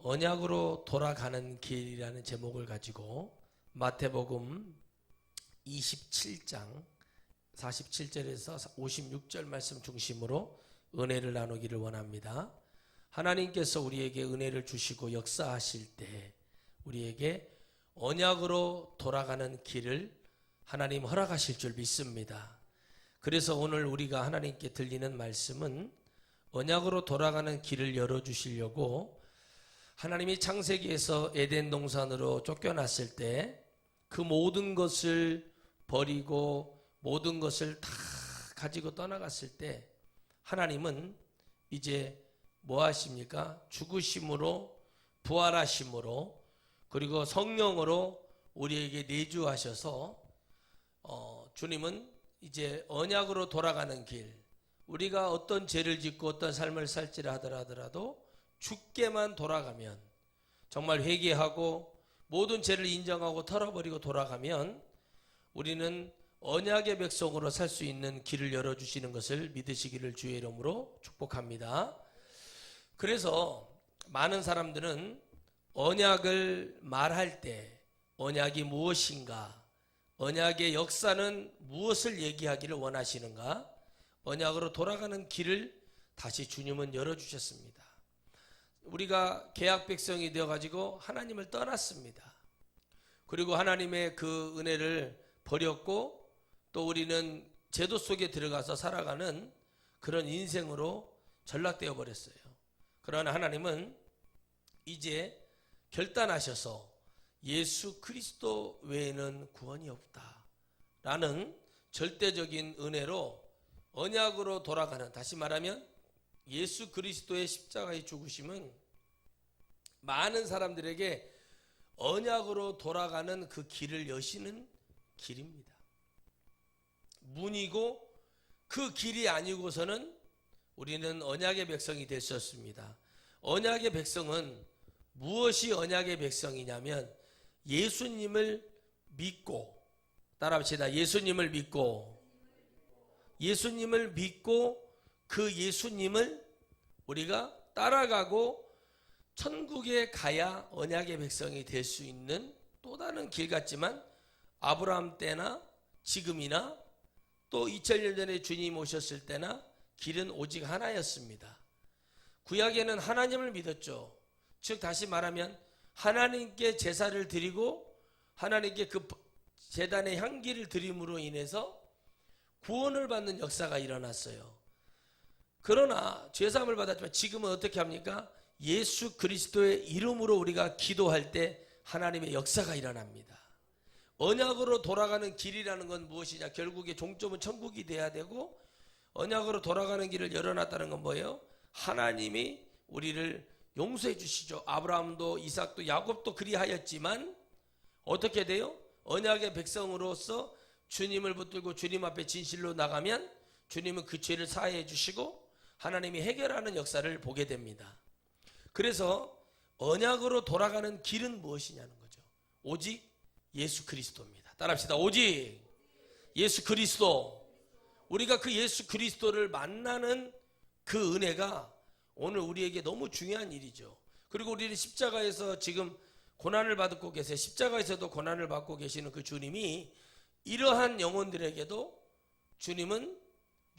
언약으로 돌아가는 길이라는 제목을 가지고 마태복음 27장 47절에서 56절 말씀 중심으로 은혜를 나누기를 원합니다. 하나님께서 우리에게 은혜를 주시고 역사하실 때 우리에게 언약으로 돌아가는 길을 하나님 허락하실 줄 믿습니다. 그래서 오늘 우리가 하나님께 들리는 말씀은 언약으로 돌아가는 길을 열어주시려고 하나님이 창세기에서 에덴 동산으로 쫓겨났을 때 그 모든 것을 버리고 모든 것을 다 가지고 떠나갔을 때 하나님은 이제 뭐 하십니까? 죽으심으로 부활하심으로 그리고 성령으로 우리에게 내주하셔서 주님은 이제 언약으로 돌아가는 길, 우리가 어떤 죄를 짓고 어떤 삶을 살지라 하더라도 죽게만 돌아가면, 정말 회개하고 모든 죄를 인정하고 털어버리고 돌아가면 우리는 언약의 백성으로 살 수 있는 길을 열어주시는 것을 믿으시기를 주의 이름으로 축복합니다. 그래서 많은 사람들은 언약을 말할 때 언약이 무엇인가, 언약의 역사는 무엇을 얘기하기를 원하시는가, 언약으로 돌아가는 길을 다시 주님은 열어주셨습니다. 우리가 계약 백성이 되어가지고 하나님을 떠났습니다. 그리고 하나님의 그 은혜를 버렸고 또 우리는 제도 속에 들어가서 살아가는 그런 인생으로 전락되어 버렸어요. 그러나 하나님은 이제 결단하셔서 예수 그리스도 외에는 구원이 없다 라는 절대적인 은혜로 언약으로 돌아가는, 다시 말하면 예수 그리스도의 십자가의 죽으심은 많은 사람들에게 언약으로 돌아가는 그 길을 여시는 길입니다. 문이고 그 길이 아니고서는 우리는 언약의 백성이 될 수 없습니다. 언약의 백성은 무엇이 언약의 백성이냐면 예수님을 믿고, 따라합시다. 예수님을 믿고 그 예수님을 우리가 따라가고 천국에 가야 언약의 백성이 될 수 있는 또 다른 길 같지만 아브라함 때나 지금이나 또 2000년 전에 주님 오셨을 때나 길은 오직 하나였습니다. 구약에는 하나님을 믿었죠. 즉 다시 말하면 하나님께 제사를 드리고 하나님께 그 제단의 향기를 드림으로 인해서 구원을 받는 역사가 일어났어요. 그러나 죄사함을 받았지만 지금은 어떻게 합니까? 예수 그리스도의 이름으로 우리가 기도할 때 하나님의 역사가 일어납니다. 언약으로 돌아가는 길이라는 건 무엇이냐? 결국에 종점은 천국이 돼야 되고, 언약으로 돌아가는 길을 열어놨다는 건 뭐예요? 하나님이 우리를 용서해 주시죠. 아브라함도 이삭도 야곱도 그리하였지만 어떻게 돼요? 언약의 백성으로서 주님을 붙들고 주님 앞에 진실로 나가면 주님은 그 죄를 사해해 주시고 하나님이 해결하는 역사를 보게 됩니다. 그래서 언약으로 돌아가는 길은 무엇이냐는 거죠. 오직 예수 그리스도입니다. 따라합시다. 오직 예수 그리스도. 우리가 그 예수 그리스도를 만나는 그 은혜가 오늘 우리에게 너무 중요한 일이죠. 그리고 우리는 십자가에서 지금 고난을 받고 계세요. 십자가에서도 고난을 받고 계시는 그 주님이 이러한 영혼들에게도 주님은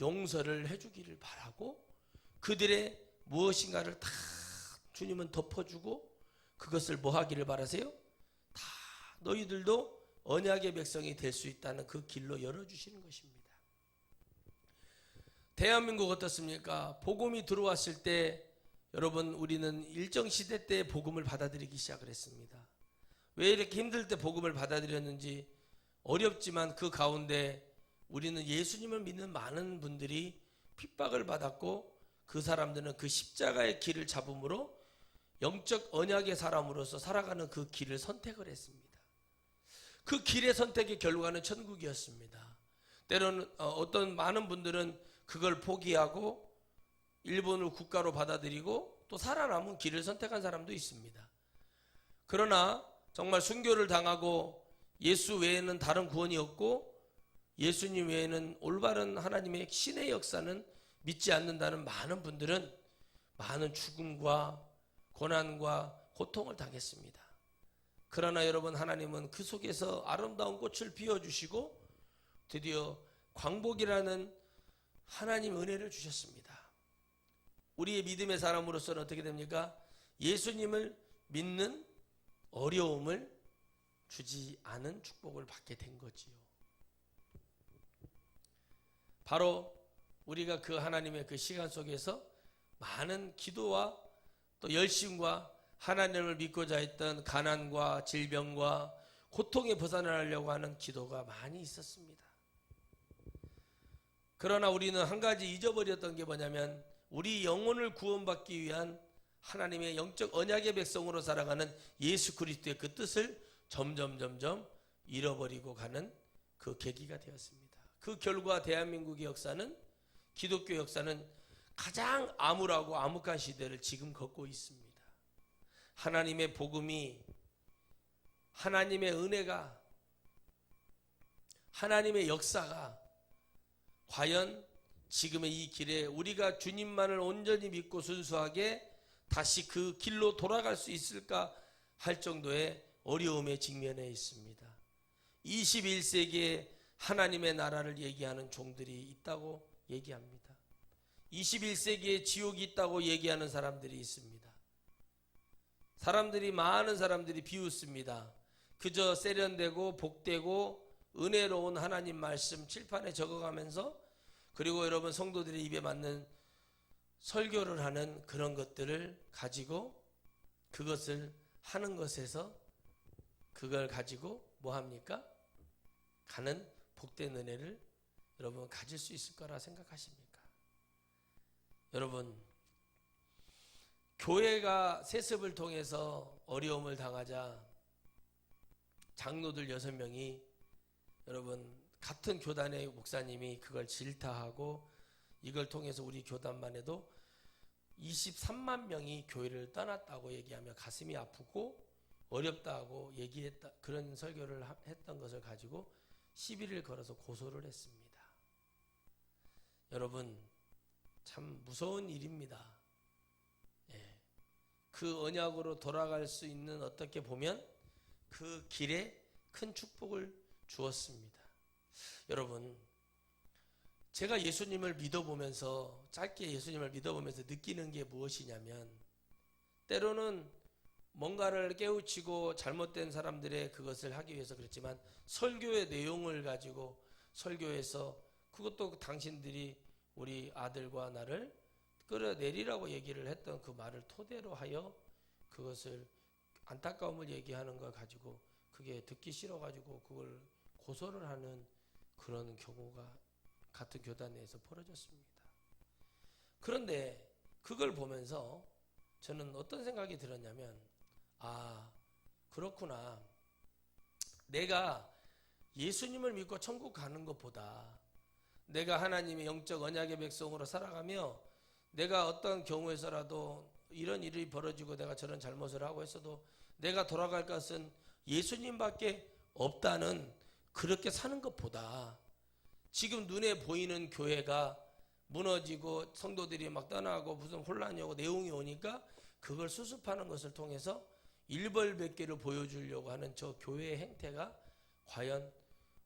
용서를 해주기를 바라고 그들의 무엇인가를 다 주님은 덮어주고 그것을 뭐 하기를 바라세요? 다 너희들도 언약의 백성이 될 수 있다는 그 길로 열어주시는 것입니다. 대한민국 어떻습니까? 복음이 들어왔을 때 여러분 우리는 일정 시대 때 복음을 받아들이기 시작을 했습니다. 왜 이렇게 힘들 때 복음을 받아들였는지 어렵지만 그 가운데 우리는 예수님을 믿는 많은 분들이 핍박을 받았고 그 사람들은 그 십자가의 길을 잡음으로 영적 언약의 사람으로서 살아가는 그 길을 선택을 했습니다. 그 길의 선택의 결과는 천국이었습니다. 때로는 어떤 많은 분들은 그걸 포기하고 일본을 국가로 받아들이고 또 살아남은 길을 선택한 사람도 있습니다. 그러나 정말 순교를 당하고 예수 외에는 다른 구원이 없고 예수님 외에는 올바른 하나님의 신의 역사는 믿지 않는다는 많은 분들은 많은 죽음과 고난과 고통을 당했습니다. 그러나 여러분, 하나님은 그 속에서 아름다운 꽃을 피워주시고 드디어 광복이라는 하나님 은혜를 주셨습니다. 우리의 믿음의 사람으로서는 어떻게 됩니까? 예수님을 믿는 어려움을 주지 않은 축복을 받게 된 거지요. 바로 우리가 그 하나님의 그 시간 속에서 많은 기도와 또 열심과 하나님을 믿고자 했던 가난과 질병과 고통에 벗어나려고 하는 기도가 많이 있었습니다. 그러나 우리는 한 가지 잊어버렸던 게 뭐냐면, 우리 영혼을 구원받기 위한 하나님의 영적 언약의 백성으로 살아가는 예수 그리스도의 그 뜻을 점점 잃어버리고 가는 그 계기가 되었습니다. 그 결과 대한민국의 역사는, 기독교 역사는 가장 암울하고 암흑한 시대를 지금 걷고 있습니다. 하나님의 복음이, 하나님의 은혜가, 하나님의 역사가 과연 지금의 이 길에 우리가 주님만을 온전히 믿고 순수하게 다시 그 길로 돌아갈 수 있을까 할 정도의 어려움에 직면해 있습니다. 21세기에 하나님의 나라를 얘기하는 종들이 있다고 얘기합니다. 21세기에 지옥이 있다고 얘기하는 사람들이 있습니다. 많은 사람들이 비웃습니다. 그저 세련되고 복되고 은혜로운 하나님 말씀 칠판에 적어가면서, 그리고 여러분 성도들의 입에 맞는 설교를 하는 그런 것들을 가지고, 그것을 하는 것에서 그걸 가지고 뭐 합니까? 가는 복된 은혜를 여러분 가질 수 있을 거라 생각하십니까? 여러분, 교회가 세습을 통해서 어려움을 당하자 장로들 6명이, 여러분 같은 교단의 목사님이 그걸 질타하고, 이걸 통해서 우리 교단만 해도 23만 명이 교회를 떠났다고 얘기하며 가슴이 아프고 어렵다고 얘기했다, 그런 설교를 했던 것을 가지고 시비를 걸어서 고소를 했습니다. 여러분, 참 무서운 일입니다. 그 언약으로 돌아갈 수 있는, 어떻게 보면 그 길에 큰 축복을 주었습니다. 여러분, 제가 예수님을 믿어보면서, 짧게 예수님을 믿어보면서 느끼는 게 무엇이냐면, 때로는 뭔가를 깨우치고 잘못된 사람들의 그것을 하기 위해서 그랬지만, 설교의 내용을 가지고 설교에서, 그것도 당신들이 우리 아들과 나를 끌어내리라고 얘기를 했던 그 말을 토대로 하여 그것을, 안타까움을 얘기하는 걸 가지고 그게 듣기 싫어가지고 그걸 고소를 하는 그런 경우가 같은 교단 내에서 벌어졌습니다. 그런데 그걸 보면서 저는 어떤 생각이 들었냐면, 아, 그렇구나. 내가 예수님을 믿고 천국 가는 것보다 내가 하나님의 영적 언약의 백성으로 살아가며, 내가 어떤 경우에서라도 이런 일이 벌어지고 내가 저런 잘못을 하고 했어도 내가 돌아갈 것은 예수님밖에 없다는, 그렇게 사는 것보다 지금 눈에 보이는 교회가 무너지고 성도들이 막 떠나고 무슨 혼란이 오고 내용이 오니까 그걸 수습하는 것을 통해서 일벌백계를 보여주려고 하는 저 교회의 행태가 과연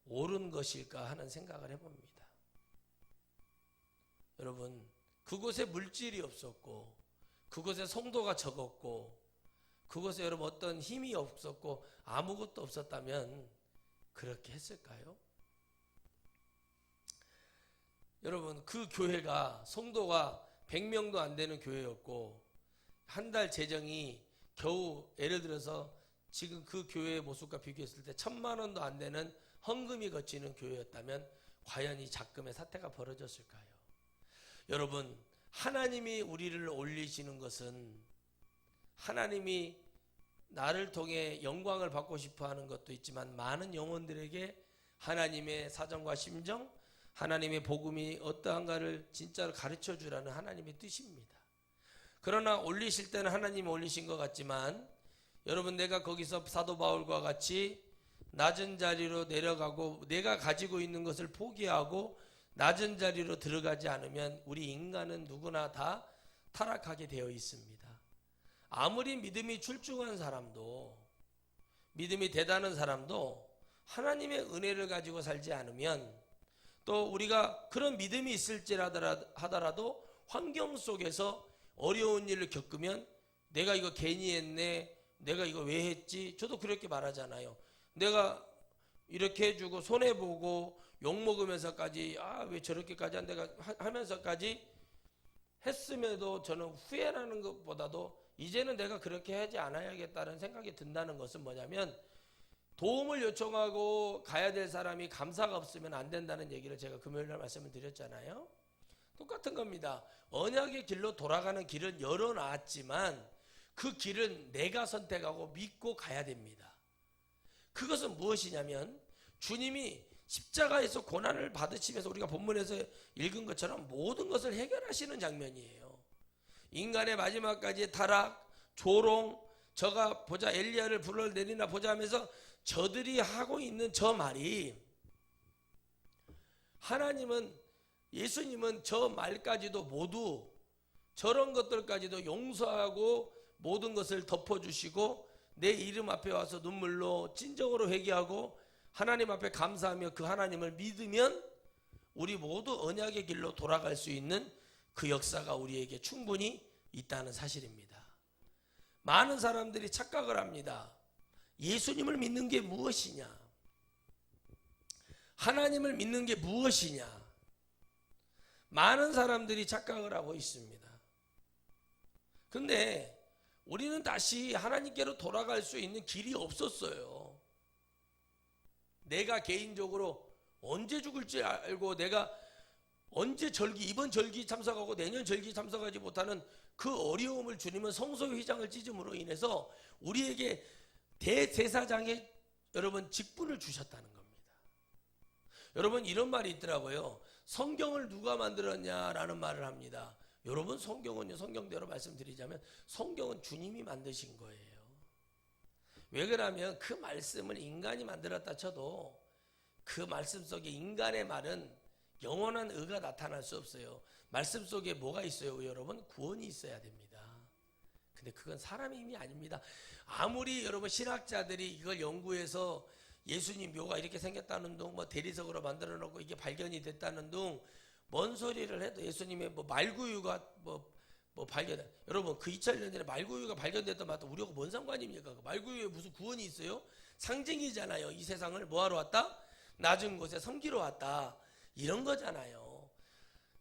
옳은 것일까 하는 생각을 해봅니다. 여러분, 그곳에 물질이 없었고, 그곳에 성도가 적었고, 그곳에 여러분 어떤 힘이 없었고 아무것도 없었다면 그렇게 했을까요? 여러분, 그 교회가 성도가 100명도 안 되는 교회였고, 한 달 재정이 겨우, 예를 들어서 지금 그 교회의 모습과 비교했을 때 1,000만 원도 안 되는 헌금이 거치는 교회였다면 과연 이 작금의 사태가 벌어졌을까요? 여러분, 하나님이 우리를 올리시는 것은, 하나님이 나를 통해 영광을 받고 싶어 하는 것도 있지만, 많은 영혼들에게 하나님의 사정과 심정, 하나님의 복음이 어떠한가를 진짜로 가르쳐 주라는 하나님의 뜻입니다. 그러나 올리실 때는 하나님이 올리신 것 같지만, 여러분, 내가 거기서 사도 바울과 같이 낮은 자리로 내려가고 내가 가지고 있는 것을 포기하고 낮은 자리로 들어가지 않으면 우리 인간은 누구나 다 타락하게 되어 있습니다. 아무리 믿음이 출중한 사람도, 믿음이 대단한 사람도 하나님의 은혜를 가지고 살지 않으면, 또 우리가 그런 믿음이 있을지라도 환경 속에서 어려운 일을 겪으면 내가 이거 괜히 했네, 내가 이거 왜 했지, 저도 그렇게 말하잖아요. 내가 이렇게 해주고 손해보고 욕먹으면서까지 왜 저렇게까지 한 내가 하면서까지 했음에도 저는 후회라는 것보다도 이제는 내가 그렇게 하지 않아야겠다는 생각이 든다는 것은 뭐냐면, 도움을 요청하고 가야 될 사람이 감사가 없으면 안 된다는 얘기를 제가 금요일날 말씀을 드렸잖아요. 똑같은 겁니다. 언약의 길로 돌아가는 길은 열어놨지만 그 길은 내가 선택하고 믿고 가야 됩니다. 그것은 무엇이냐면, 주님이 십자가에서 고난을 받으시면서 우리가 본문에서 읽은 것처럼 모든 것을 해결하시는 장면이에요. 인간의 마지막까지 타락, 조롱, 저가 보자 엘리야를 불러내리나 보자 하면서 저들이 하고 있는 저 말이, 하나님은, 예수님은 저 말까지도 모두, 저런 것들까지도 용서하고 모든 것을 덮어주시고 내 이름 앞에 와서 눈물로 진정으로 회개하고 하나님 앞에 감사하며 그 하나님을 믿으면 우리 모두 언약의 길로 돌아갈 수 있는 그 역사가 우리에게 충분히 있다는 사실입니다. 많은 사람들이 착각을 합니다. 예수님을 믿는 게 무엇이냐? 하나님을 믿는 게 무엇이냐? 많은 사람들이 착각을 하고 있습니다. 근데 우리는 다시 하나님께로 돌아갈 수 있는 길이 없었어요. 내가 개인적으로 언제 죽을지 알고 내가 언제 이번 절기 참석하고 내년 절기 참석하지 못하는 그 어려움을 주님은 성소의 휘장을 찢음으로 인해서 우리에게 대제사장의 여러분 직분을 주셨다는 겁니다. 여러분, 이런 말이 있더라고요. 성경을 누가 만들었냐라는 말을 합니다. 여러분, 성경은요, 성경대로 말씀드리자면 성경은 주님이 만드신 거예요. 왜 그러냐면 그 말씀을 인간이 만들었다 쳐도 그 말씀 속에 인간의 말은 영원한 의가 나타날 수 없어요. 말씀 속에 뭐가 있어요, 여러분? 구원이 있어야 됩니다. 근데 그건 사람의 힘이 아닙니다. 아무리 여러분 신학자들이 이걸 연구해서 예수님 묘가 이렇게 생겼다는 둥, 뭐 대리석으로 만들어 놓고 이게 발견이 됐다는 둥, 뭔 소리를 해도 예수님의 뭐 말구유가 뭐 발견, 여러분 그 2000년 전에 말구유가 발견됐던 것도 우리하고 뭔 상관입니까? 그 말구유에 무슨 구원이 있어요? 상징이잖아요. 이 세상을 뭐하러 왔다? 낮은 곳에 섬기러 왔다, 이런 거잖아요.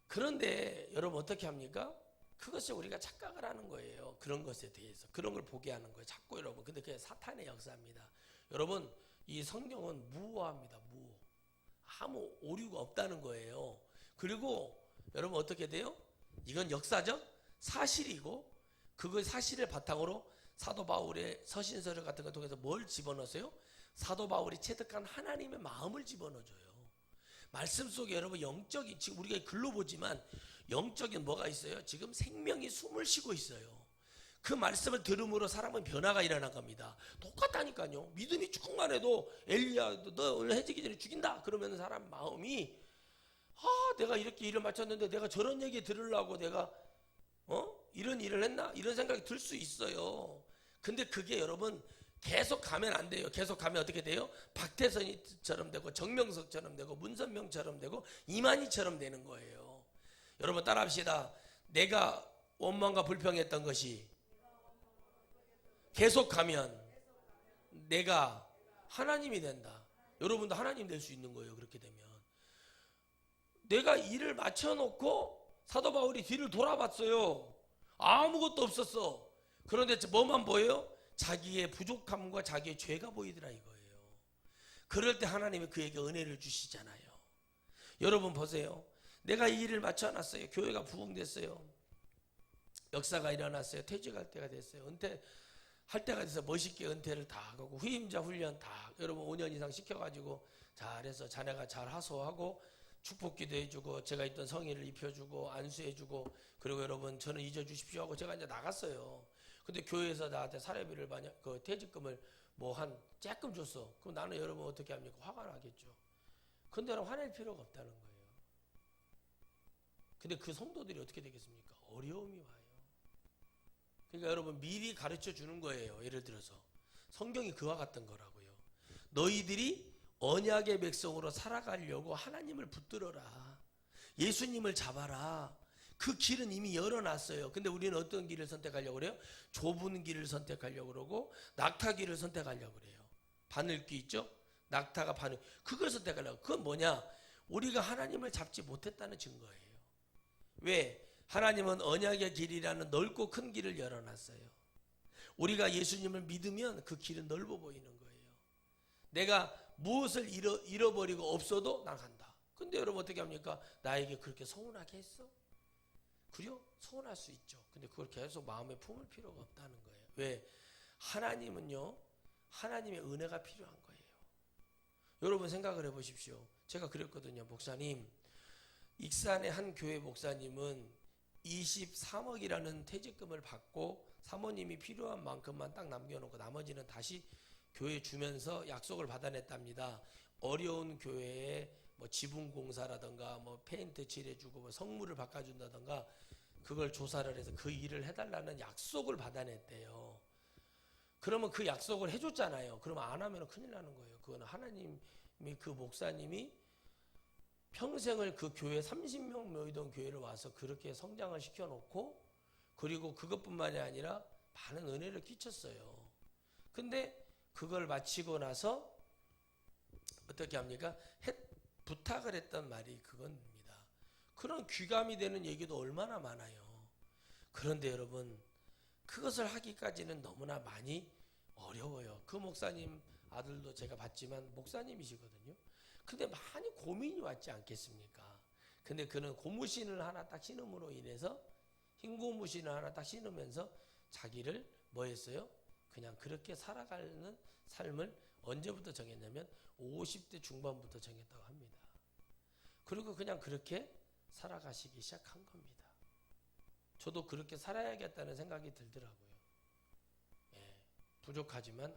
그런데 여러분 어떻게 합니까? 그것이 우리가 착각을 하는 거예요. 그런 것에 대해서 그런 걸 보게 하는 거예요, 자꾸. 여러분, 근데 그게 사탄의 역사입니다. 여러분, 이 성경은 무오합니다. 무오. 아무 오류가 없다는 거예요. 그리고 여러분 어떻게 돼요? 이건 역사적 사실이고, 그 사실을 바탕으로 사도 바울의 서신서를 같은 걸 통해서 뭘 집어넣으세요? 사도 바울이 체득한 하나님의 마음을 집어넣어줘요. 말씀 속에 여러분 영적인, 지금 우리가 글로 보지만 영적인 뭐가 있어요? 지금 생명이 숨을 쉬고 있어요. 그 말씀을 들음으로 사람은 변화가 일어난 겁니다. 똑같다니까요. 믿음이 조금만 해도 엘리야 너 오늘 해지기 전에 죽인다 그러면 사람 마음이, 내가 이렇게 일을 마쳤는데 내가 저런 얘기 들으려고 내가 이런 일을 했나? 이런 생각이 들 수 있어요. 근데 그게 여러분 계속 가면 안 돼요. 계속 가면 어떻게 돼요? 박태선이처럼 되고 정명석처럼 되고 문선명처럼 되고 이만희처럼 되는 거예요. 여러분 따라합시다. 내가 원망과 불평했던 것이 계속 가면 내가 하나님이 된다. 여러분도 하나님 될 수 있는 거예요. 그렇게 되면 내가 일을 마쳐놓고 사도 바울이 뒤를 돌아봤어요. 아무것도 없었어. 그런데 뭐만 보여요? 자기의 부족함과 자기의 죄가 보이더라 이거예요. 그럴 때 하나님이 그에게 은혜를 주시잖아요. 여러분 보세요. 내가 이 일을 마쳐놨어요. 교회가 부흥됐어요. 역사가 일어났어요. 퇴직할 때가 됐어요. 은퇴할 때가 돼서 멋있게 은퇴를 다 하고 후임자 훈련 다 여러분 5년 이상 시켜가지고 잘해서 자네가 잘 하소하고 축복기도 해주고 제가 있던 성의를 입혀주고 안수해주고, 그리고 여러분 저는 잊어주십시오 하고 제가 이제 나갔어요. 근데 교회에서 나한테 사례비를 그 퇴직금을 뭐 한 조금 줬어. 그럼 나는 여러분 어떻게 합니까? 화가 나겠죠. 근데 화낼 필요가 없다는 거예요. 근데 그 성도들이 어떻게 되겠습니까? 어려움이 와요. 그러니까 여러분 미리 가르쳐 주는 거예요. 예를 들어서 성경이 그와 같은 거라고요. 너희들이 언약의 백성으로 살아가려고 하나님을 붙들어라. 예수님을 잡아라. 그 길은 이미 열어놨어요. 근데 우리는 어떤 길을 선택하려고 그래요? 좁은 길을 선택하려고 그러고 낙타길을 선택하려고 그래요. 바늘귀 있죠? 낙타가 바늘, 그걸 선택하려고. 그건 뭐냐? 우리가 하나님을 잡지 못했다는 증거예요. 왜? 하나님은 언약의 길이라는 넓고 큰 길을 열어놨어요. 우리가 예수님을 믿으면 그 길은 넓어 보이는 거예요. 내가 무엇을 잃어버리고 없어도 난 간다. 근데 여러분 어떻게 합니까? 나에게 그렇게 서운하게 했어? 그래요? 서운할 수 있죠. 근데 그걸 계속 마음에 품을 필요가 없다는 거예요. 왜? 하나님은요, 하나님의 은혜가 필요한 거예요. 여러분 생각을 해보십시오. 제가 그랬거든요. 목사님, 익산의 한 교회 목사님은 23억이라는 퇴직금을 받고 사모님이 필요한 만큼만 딱 남겨놓고 나머지는 다시 교회에 주면서 약속을 받아냈답니다. 어려운 교회에 뭐 지붕공사라든가 뭐 페인트 칠해주고 뭐 성물을 바꿔준다든가 그걸 조사를 해서 그 일을 해달라는 약속을 받아냈대요. 그러면 그 약속을 해줬잖아요. 그러면 안 하면 큰일 나는 거예요. 그거는 하나님이, 그 목사님이 평생을 그 교회 30명 모이던 교회를 와서 그렇게 성장을 시켜놓고 그리고 그것뿐만이 아니라 많은 은혜를 끼쳤어요. 근데 그걸 마치고 나서 어떻게 합니까? 부탁을 했던 말이 그겁니다. 그런 귀감이 되는 얘기도 얼마나 많아요. 그런데 여러분 그것을 하기까지는 너무나 많이 어려워요. 그 목사님 아들도 제가 봤지만 목사님이시거든요. 근데 많이 고민이 왔지 않겠습니까? 근데 그는 고무신을 하나 딱 신음으로 인해서 흰 고무신을 하나 딱 신으면서 자기를 뭐 했어요? 그냥 그렇게 살아가는 삶을 언제부터 정했냐면 50대 중반부터 정했다고 합니다. 그리고 그냥 그렇게 살아가시기 시작한 겁니다. 저도 그렇게 살아야겠다는 생각이 들더라고요. 예, 부족하지만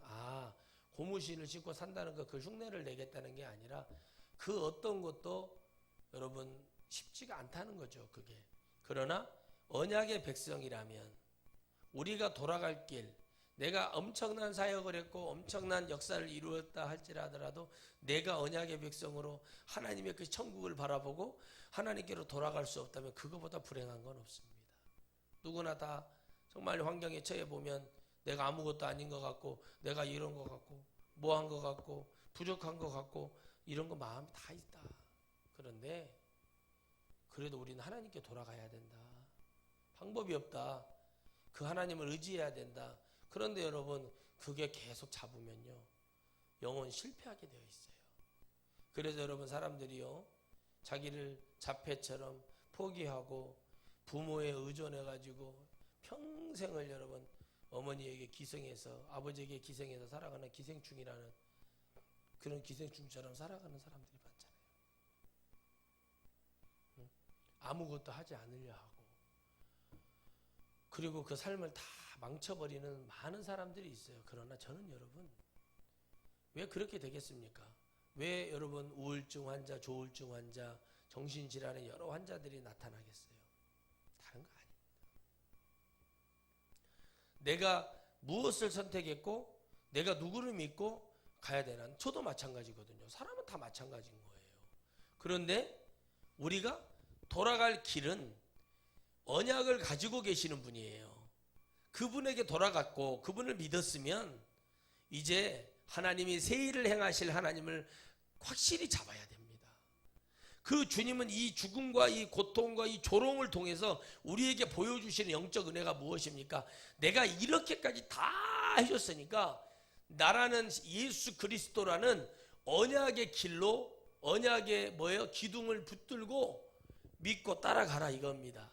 고무신을 신고 산다는 거 그 흉내를 내겠다는 게 아니라 그 어떤 것도 여러분 쉽지가 않다는 거죠. 그게. 그러나 언약의 백성이라면 우리가 돌아갈 길, 내가 엄청난 사역을 했고 엄청난 역사를 이루었다 할지라도 내가 언약의 백성으로 하나님의 그 천국을 바라보고 하나님께로 돌아갈 수 없다면 그거보다 불행한 건 없습니다. 누구나 다 정말 환경에 처해 보면 내가 아무것도 아닌 것 같고 내가 이런 것 같고 뭐한 것 같고 부족한 것 같고 이런 거 마음이 다 있다. 그런데 그래도 우리는 하나님께 돌아가야 된다. 방법이 없다. 그 하나님을 의지해야 된다. 그런데 여러분 그게 계속 잡으면요 영혼 실패하게 되어 있어요. 그래서 여러분 사람들이요 자기를 자폐처럼 포기하고 부모에 의존해 가지고 평생을 여러분 어머니에게 기생해서 아버지에게 기생해서 살아가는 기생충이라는 그런 기생충처럼 살아가는 사람들이 많잖아요. 아무것도 하지 않으려 하고 그리고 그 삶을 다 망쳐버리는 많은 사람들이 있어요. 그러나 저는 여러분 왜 그렇게 되겠습니까? 왜 여러분 우울증 환자, 조울증 환자, 정신질환의 여러 환자들이 나타나겠어요? 다른 거 아닙니다. 내가 무엇을 선택했고 내가 누구를 믿고 가야 되나? 저도 마찬가지거든요. 사람은 다 마찬가지인 거예요. 그런데 우리가 돌아갈 길은 언약을 가지고 계시는 분이에요. 그분에게 돌아갔고 그분을 믿었으면 이제 하나님이 새 일을 행하실 하나님을 확실히 잡아야 됩니다. 그 주님은 이 죽음과 이 고통과 이 조롱을 통해서 우리에게 보여주시는 영적 은혜가 무엇입니까? 내가 이렇게까지 다 해줬으니까 나라는 예수 그리스도라는 언약의 길로 언약의 기둥을 붙들고 믿고 따라가라 이겁니다.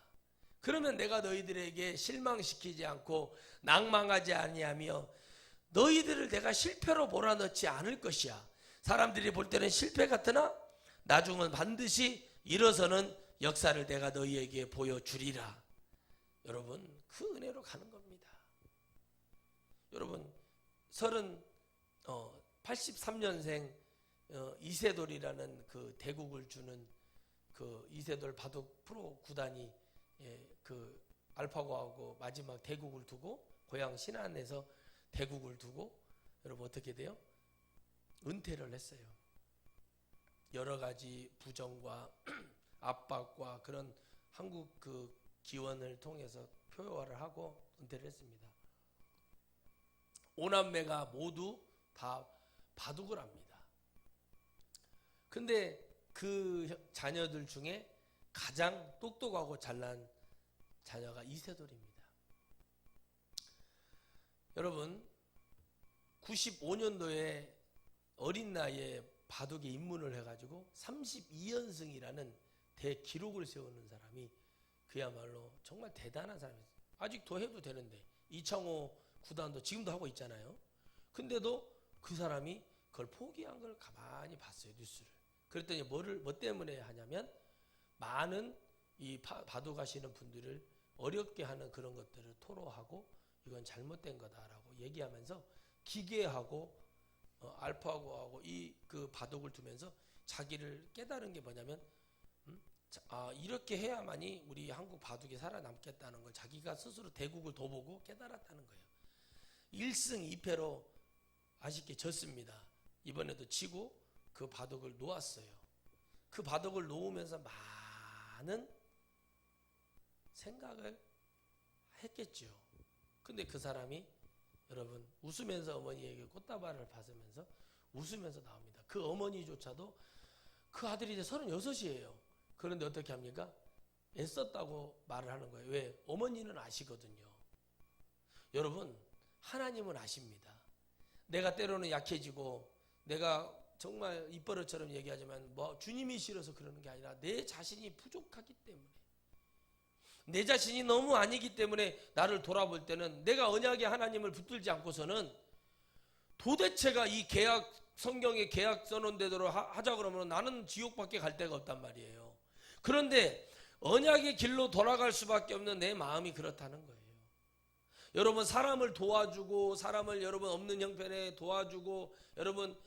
그러면 내가 너희들에게 실망시키지 않고 낭망하지 아니하며 너희들을 내가 실패로 몰아넣지 않을 것이야. 사람들이 볼 때는 실패 같으나 나중은 반드시 일어서는 역사를 내가 너희에게 보여주리라. 여러분 그 은혜로 가는 겁니다. 여러분 83년생 이세돌이라는 그 대국을 주는 그 이세돌 바둑 프로 구단이 그 알파고하고 마지막 대국을 두고 고향 신안에서 대국을 두고 여러분 어떻게 돼요? 은퇴를 했어요. 여러 가지 부정과 압박과 그런 한국 그 기원을 통해서 표효화를 하고 은퇴를 했습니다. 오남매가 모두 다 바둑을 합니다. 근데 그 자녀들 중에 가장 똑똑하고 잘난 자녀가 이세돌입니다. 여러분 95년도에 어린 나이에 바둑에 입문을 해가지고 32연승이라는 대기록을 세우는 사람이 그야말로 정말 대단한 사람이었어요. 아직 더 해도 되는데 이창호 구단도 지금도 하고 있잖아요. 근데도 그 사람이 그걸 포기한 걸 가만히 봤어요, 뉴스를. 그랬더니 뭐 때문에 하냐면 많은 이 바둑 하시는 분들을 어렵게 하는 그런 것들을 토로하고 이건 잘못된 거다라고 얘기하면서 기계하고 알파고하고 이 그 바둑을 두면서 자기를 깨달은 게 뭐냐면 이렇게 해야만이 우리 한국 바둑이 살아남겠다는 걸 자기가 스스로 대국을 둬보고 깨달았다는 거예요. 1승 2패로 아쉽게 졌습니다. 이번에도 지고 그 바둑을 놓았어요. 그 바둑을 놓으면서 많은 생각을 했겠죠. 근데 그 사람이 여러분 웃으면서 어머니에게 꽃다발을 받으면서 웃으면서 나옵니다. 그 어머니조차도 그 아들이 이제 36이에요. 그런데 어떻게 합니까? 애썼다고 말을 하는 거예요. 왜? 어머니는 아시거든요. 여러분 하나님은 아십니다. 내가 때로는 약해지고 내가 정말 입버릇처럼 얘기하지만 뭐 주님이 싫어서 그러는 게 아니라 내 자신이 부족하기 때문에 내 자신이 너무 아니기 때문에 나를 돌아볼 때는 내가 언약의 하나님을 붙들지 않고서는 도대체가 이 성경의 계약 선언대로 하자 그러면 나는 지옥밖에 갈 데가 없단 말이에요. 그런데 언약의 길로 돌아갈 수밖에 없는 내 마음이 그렇다는 거예요. 여러분 사람을 도와주고 사람을 여러분 없는 형편에 도와주고 여러분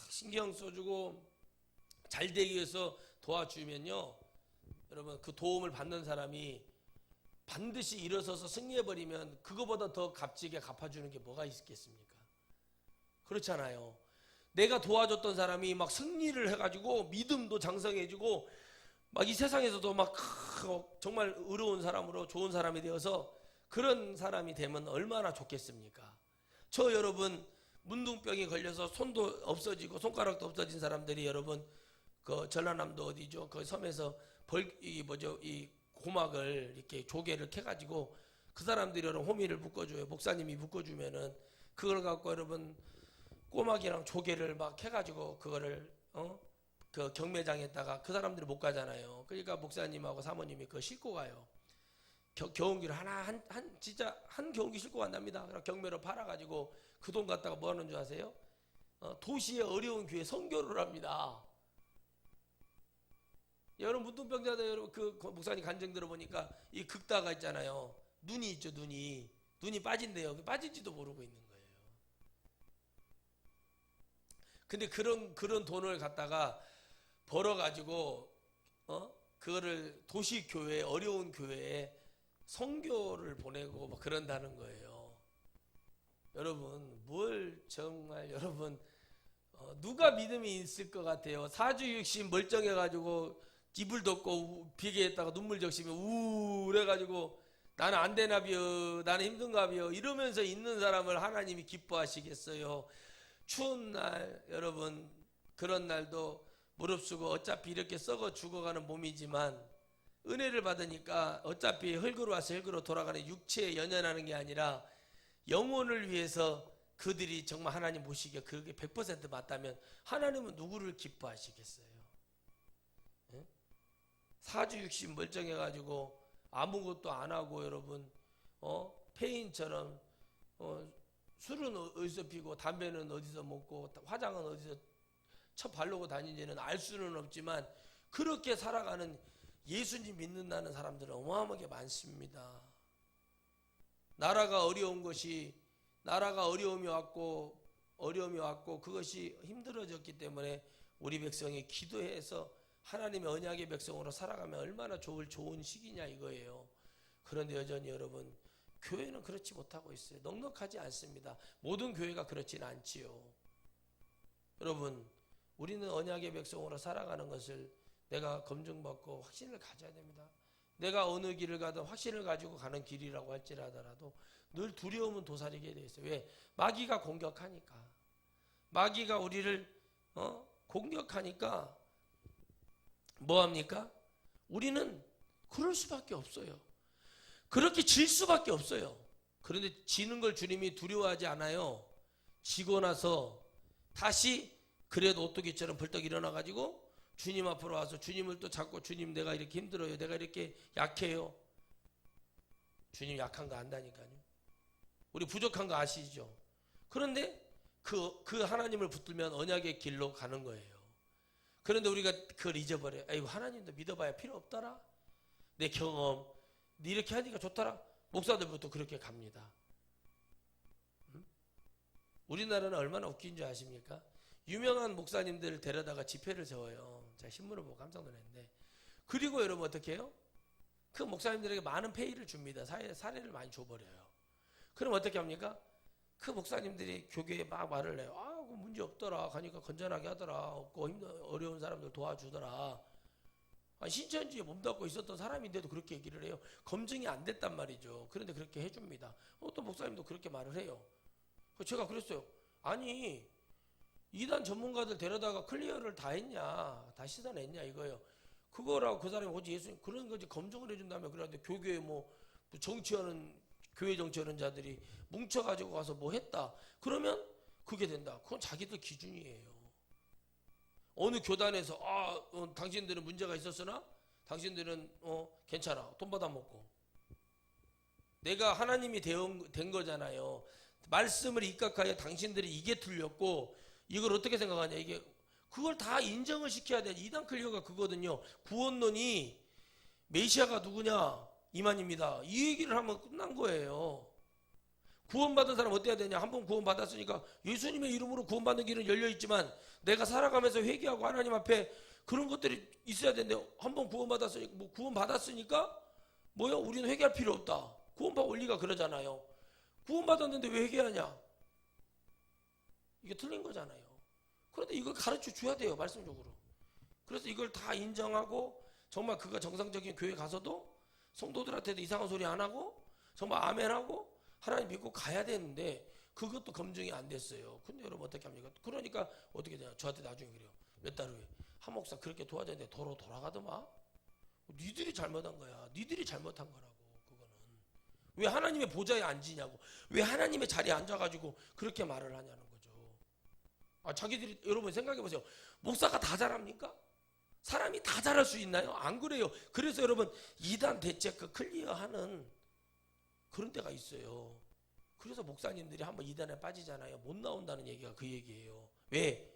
신경 써주고 잘 되기 위해서 도와주면요. 여러분 그 도움을 받는 사람이 반드시 일어서서 승리해버리면 그거보다 더 값지게 갚아주는 게 뭐가 있겠습니까? 그렇잖아요. 내가 도와줬던 사람이 막 승리를 해가지고 믿음도 장성해지고 막 이 세상에서도 막 정말 의로운 사람으로 좋은 사람이 되어서 그런 사람이 되면 얼마나 좋겠습니까? 저 여러분 문둥병이 걸려서 손도 없어지고 손가락도 없어진 사람들이 여러분 그 전라남도 어디죠? 그 섬에서 이 고막을 이렇게 조개를 캐가지고 그 사람들이 여러분 호미를 묶어줘요. 목사님이 묶어주면은 그걸 갖고 여러분 꼬막이랑 조개를 막 캐가지고 그거를 그 경매장에다가 그 사람들이 못 가잖아요. 그러니까 목사님하고 사모님이 그거 싣고 가요. 경운기를 진짜 한 경운기 싣고 간답니다. 그럼 경매로 팔아가지고 그 돈 갖다가 뭐 하는 줄 아세요? 도시의 어려운 교회 선교를 합니다. 여러분 문둥병자들 여러분 그 목사님 간증 들어보니까 이 극다가 있잖아요. 눈이 있죠, 눈이 빠진대요. 빠진지도 모르고 있는 거예요. 근데 그런 돈을 갖다가 벌어가지고 그거를 도시 교회 어려운 교회에 선교를 보내고 막 그런다는 거예요. 여러분 뭘 정말 여러분 누가 믿음이 있을 것 같아요? 사주육신 멀쩡해가지고 이불 덮고 비계에다가 눈물 적시면 우울해가지고 나는 안 되나비요, 나는 힘든가비요 이러면서 있는 사람을 하나님이 기뻐하시겠어요? 추운 날 여러분 그런 날도 무릅쓰고 어차피 이렇게 썩어 죽어가는 몸이지만 은혜를 받으니까 어차피 흙으로 와서 흙으로 돌아가는 육체에 연연하는 게 아니라 영혼을 위해서 그들이 정말 하나님 보시기에 그게 100% 맞다면 하나님은 누구를 기뻐하시겠어요? 예? 사주육신 멀쩡해가지고 아무것도 안 하고 여러분 폐인처럼 술은 어디서 피고 담배는 어디서 먹고 화장은 어디서 쳐 바르고 다니는지는 알 수는 없지만 그렇게 살아가는 예수님 믿는다는 사람들은 어마어마하게 많습니다. 나라가 어려움이 왔고 그것이 힘들어졌기 때문에 우리 백성이 기도해서 하나님의 언약의 백성으로 살아가면 얼마나 좋은 시기냐 이거예요. 그런데 여전히 여러분 교회는 그렇지 못하고 있어요. 넉넉하지 않습니다. 모든 교회가 그렇지는 않지요. 여러분 우리는 언약의 백성으로 살아가는 것을 내가 검증받고 확신을 가져야 됩니다. 내가 어느 길을 가든 확신을 가지고 가는 길이라고 할지라도 늘 두려움은 도사리게 돼 있어요. 왜? 마귀가 공격하니까. 마귀가 우리를 공격하니까 뭐합니까? 우리는 그럴 수밖에 없어요. 그렇게 질 수밖에 없어요. 그런데 지는 걸 주님이 두려워하지 않아요. 지고 나서 다시 그래도 오뚜기처럼 벌떡 일어나가지고 주님 앞으로 와서 주님을 또 잡고 주님 내가 이렇게 힘들어요. 내가 이렇게 약해요. 주님 약한 거 안다니까요. 우리 부족한 거 아시죠? 그런데 그 하나님을 붙들면 언약의 길로 가는 거예요. 그런데 우리가 그걸 잊어버려요. 아이고 하나님도 믿어봐야 필요 없더라. 내 경험 네 이렇게 하니까 좋더라. 목사들부터 그렇게 갑니다. 우리나라는 얼마나 웃긴 줄 아십니까? 유명한 목사님들을 데려다가 집회를 세워요. 제가 신문을 보고 깜짝 놀랐는데 그리고 여러분 어떻게 해요? 그 목사님들에게 많은 페이를 줍니다. 사례를 많이 줘버려요. 그럼 어떻게 합니까? 그 목사님들이 교계에 막 말을 해요. 아, 그 문제 없더라. 가니까 건전하게 하더라. 없고 어려운 사람들 도와주더라. 신천지에 몸담고 있었던 사람인데도 그렇게 얘기를 해요. 검증이 안 됐단 말이죠. 그런데 그렇게 해줍니다. 어떤 목사님도 그렇게 말을 해요. 제가 그랬어요. 아니 이단 전문가들 데려다가 클리어를 다 했냐, 다 씻어냈냐 이거예요. 그거라고 그 사람이 오직 예수님 그런 거지 검증을 해준다면 그러는데 교교에 뭐 정치하는 교회 정치하는 자들이 뭉쳐가지고 가서 뭐 했다. 그러면 그게 된다. 그건 자기들 기준이에요. 어느 교단에서 당신들은 문제가 있었으나 당신들은 괜찮아. 돈 받아 먹고. 내가 하나님이 된 거잖아요. 말씀을 입각하여 당신들이 이게 틀렸고 이걸 어떻게 생각하냐. 이게 그걸 다 인정을 시켜야 돼. 이단 클리어가 그거든요. 구원론이 메시아가 누구냐? 이만입니다. 이 얘기를 하면 끝난 거예요. 구원받은 사람 어때야 되냐? 한 번 구원받았으니까 예수님의 이름으로 구원받는 길은 열려있지만 내가 살아가면서 회개하고 하나님 앞에 그런 것들이 있어야 되는데 한 번 구원받았으니까 구원받았으니까 뭐요? 우리는 회개할 필요 없다. 구원받을 원리가 그러잖아요. 구원받았는데 왜 회개하냐? 이게 틀린 거잖아요. 그런데 이걸 가르쳐 줘야 돼요. 말씀적으로. 그래서 이걸 다 인정하고 정말 그가 정상적인 교회 가서도 성도들한테도 이상한 소리 안 하고 정말 아멘하고 하나님 믿고 가야 되는데 그것도 검증이 안 됐어요. 근데 여러분 어떻게 합니까? 그러니까 어떻게 되냐? 저한테 나중에 그래요. 몇 달 후에 한 목사 그렇게 도와줬는데 도로 돌아가더만. 니들이 잘못한 거야. 니들이 잘못한 거라고. 그거는 왜 하나님의 보좌에 앉으냐고. 왜 하나님의 자리에 앉아가지고 그렇게 말을 하냐는 거죠. 자기들이 여러분 생각해 보세요. 목사가 다 잘합니까? 사람이 다 잘할 수 있나요? 안 그래요. 그래서 여러분 이단 대책 클리어하는 그런 데가 있어요. 그래서 목사님들이 한번 이단에 빠지잖아요. 못 나온다는 얘기가 그 얘기예요. 왜?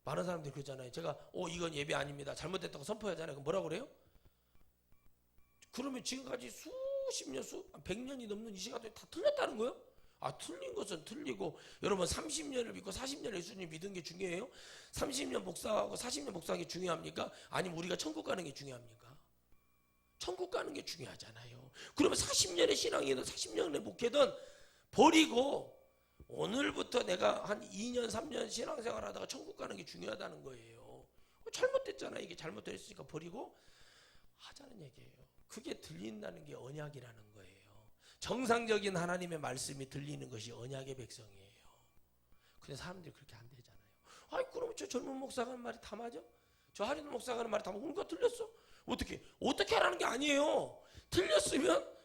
많은 사람들이 그러잖아요. 제가 이건 예배 아닙니다. 잘못됐다고 선포하잖아요. 그럼 뭐라고 그래요? 그러면 지금까지 수십 년, 100년이 넘는 이 시간에 다 틀렸다는 거예요? 틀린 것은 틀리고 여러분 30년을 믿고 40년을 예수님 믿은 게 중요해요? 30년 목사하고 40년 목사하는 게 중요합니까? 아니면 우리가 천국 가는 게 중요합니까? 천국 가는 게 중요하잖아요. 그러면 40년의 신앙이든 40년의 목회든 버리고 오늘부터 내가 한 2년 3년 신앙생활 하다가 천국 가는 게 중요하다는 거예요. 잘못됐잖아요. 이게 잘못됐으니까 버리고 하자는 얘기예요. 그게 들린다는 게 언약이라는 거예요. 정상적인 하나님의 말씀이 들리는 것이 언약의 백성이에요. 근데 사람들이 그렇게 안 되잖아요. 그럼 저 젊은 목사가 하는 말이 다 맞아? 저 하리는 목사가 하는 말이 다 맞아? 그러니까 틀렸어? 어떻게 하라는 게 아니에요. 틀렸으면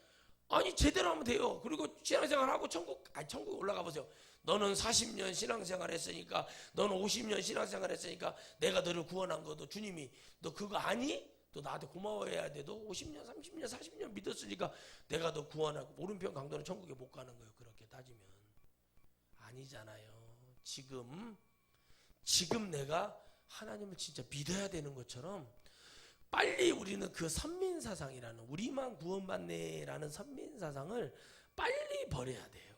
제대로 하면 돼요. 그리고 신앙생활하고 천국 올라가 보세요. 너는 40년 신앙생활 했으니까 너는 50년 신앙생활 했으니까 내가 너를 구원한 거도 주님이 너 그거 아니? 너 나한테 고마워해야 돼. 너 50년 30년 40년 믿었으니까 내가 너 구원하고 오른편 강도는 천국에 못 가는 거예요. 그렇게 따지면 아니잖아요. 지금 내가 하나님을 진짜 믿어야 되는 것처럼 빨리 우리는 그 선민사상이라는 우리만 구원받네라는 선민사상을 빨리 버려야 돼요.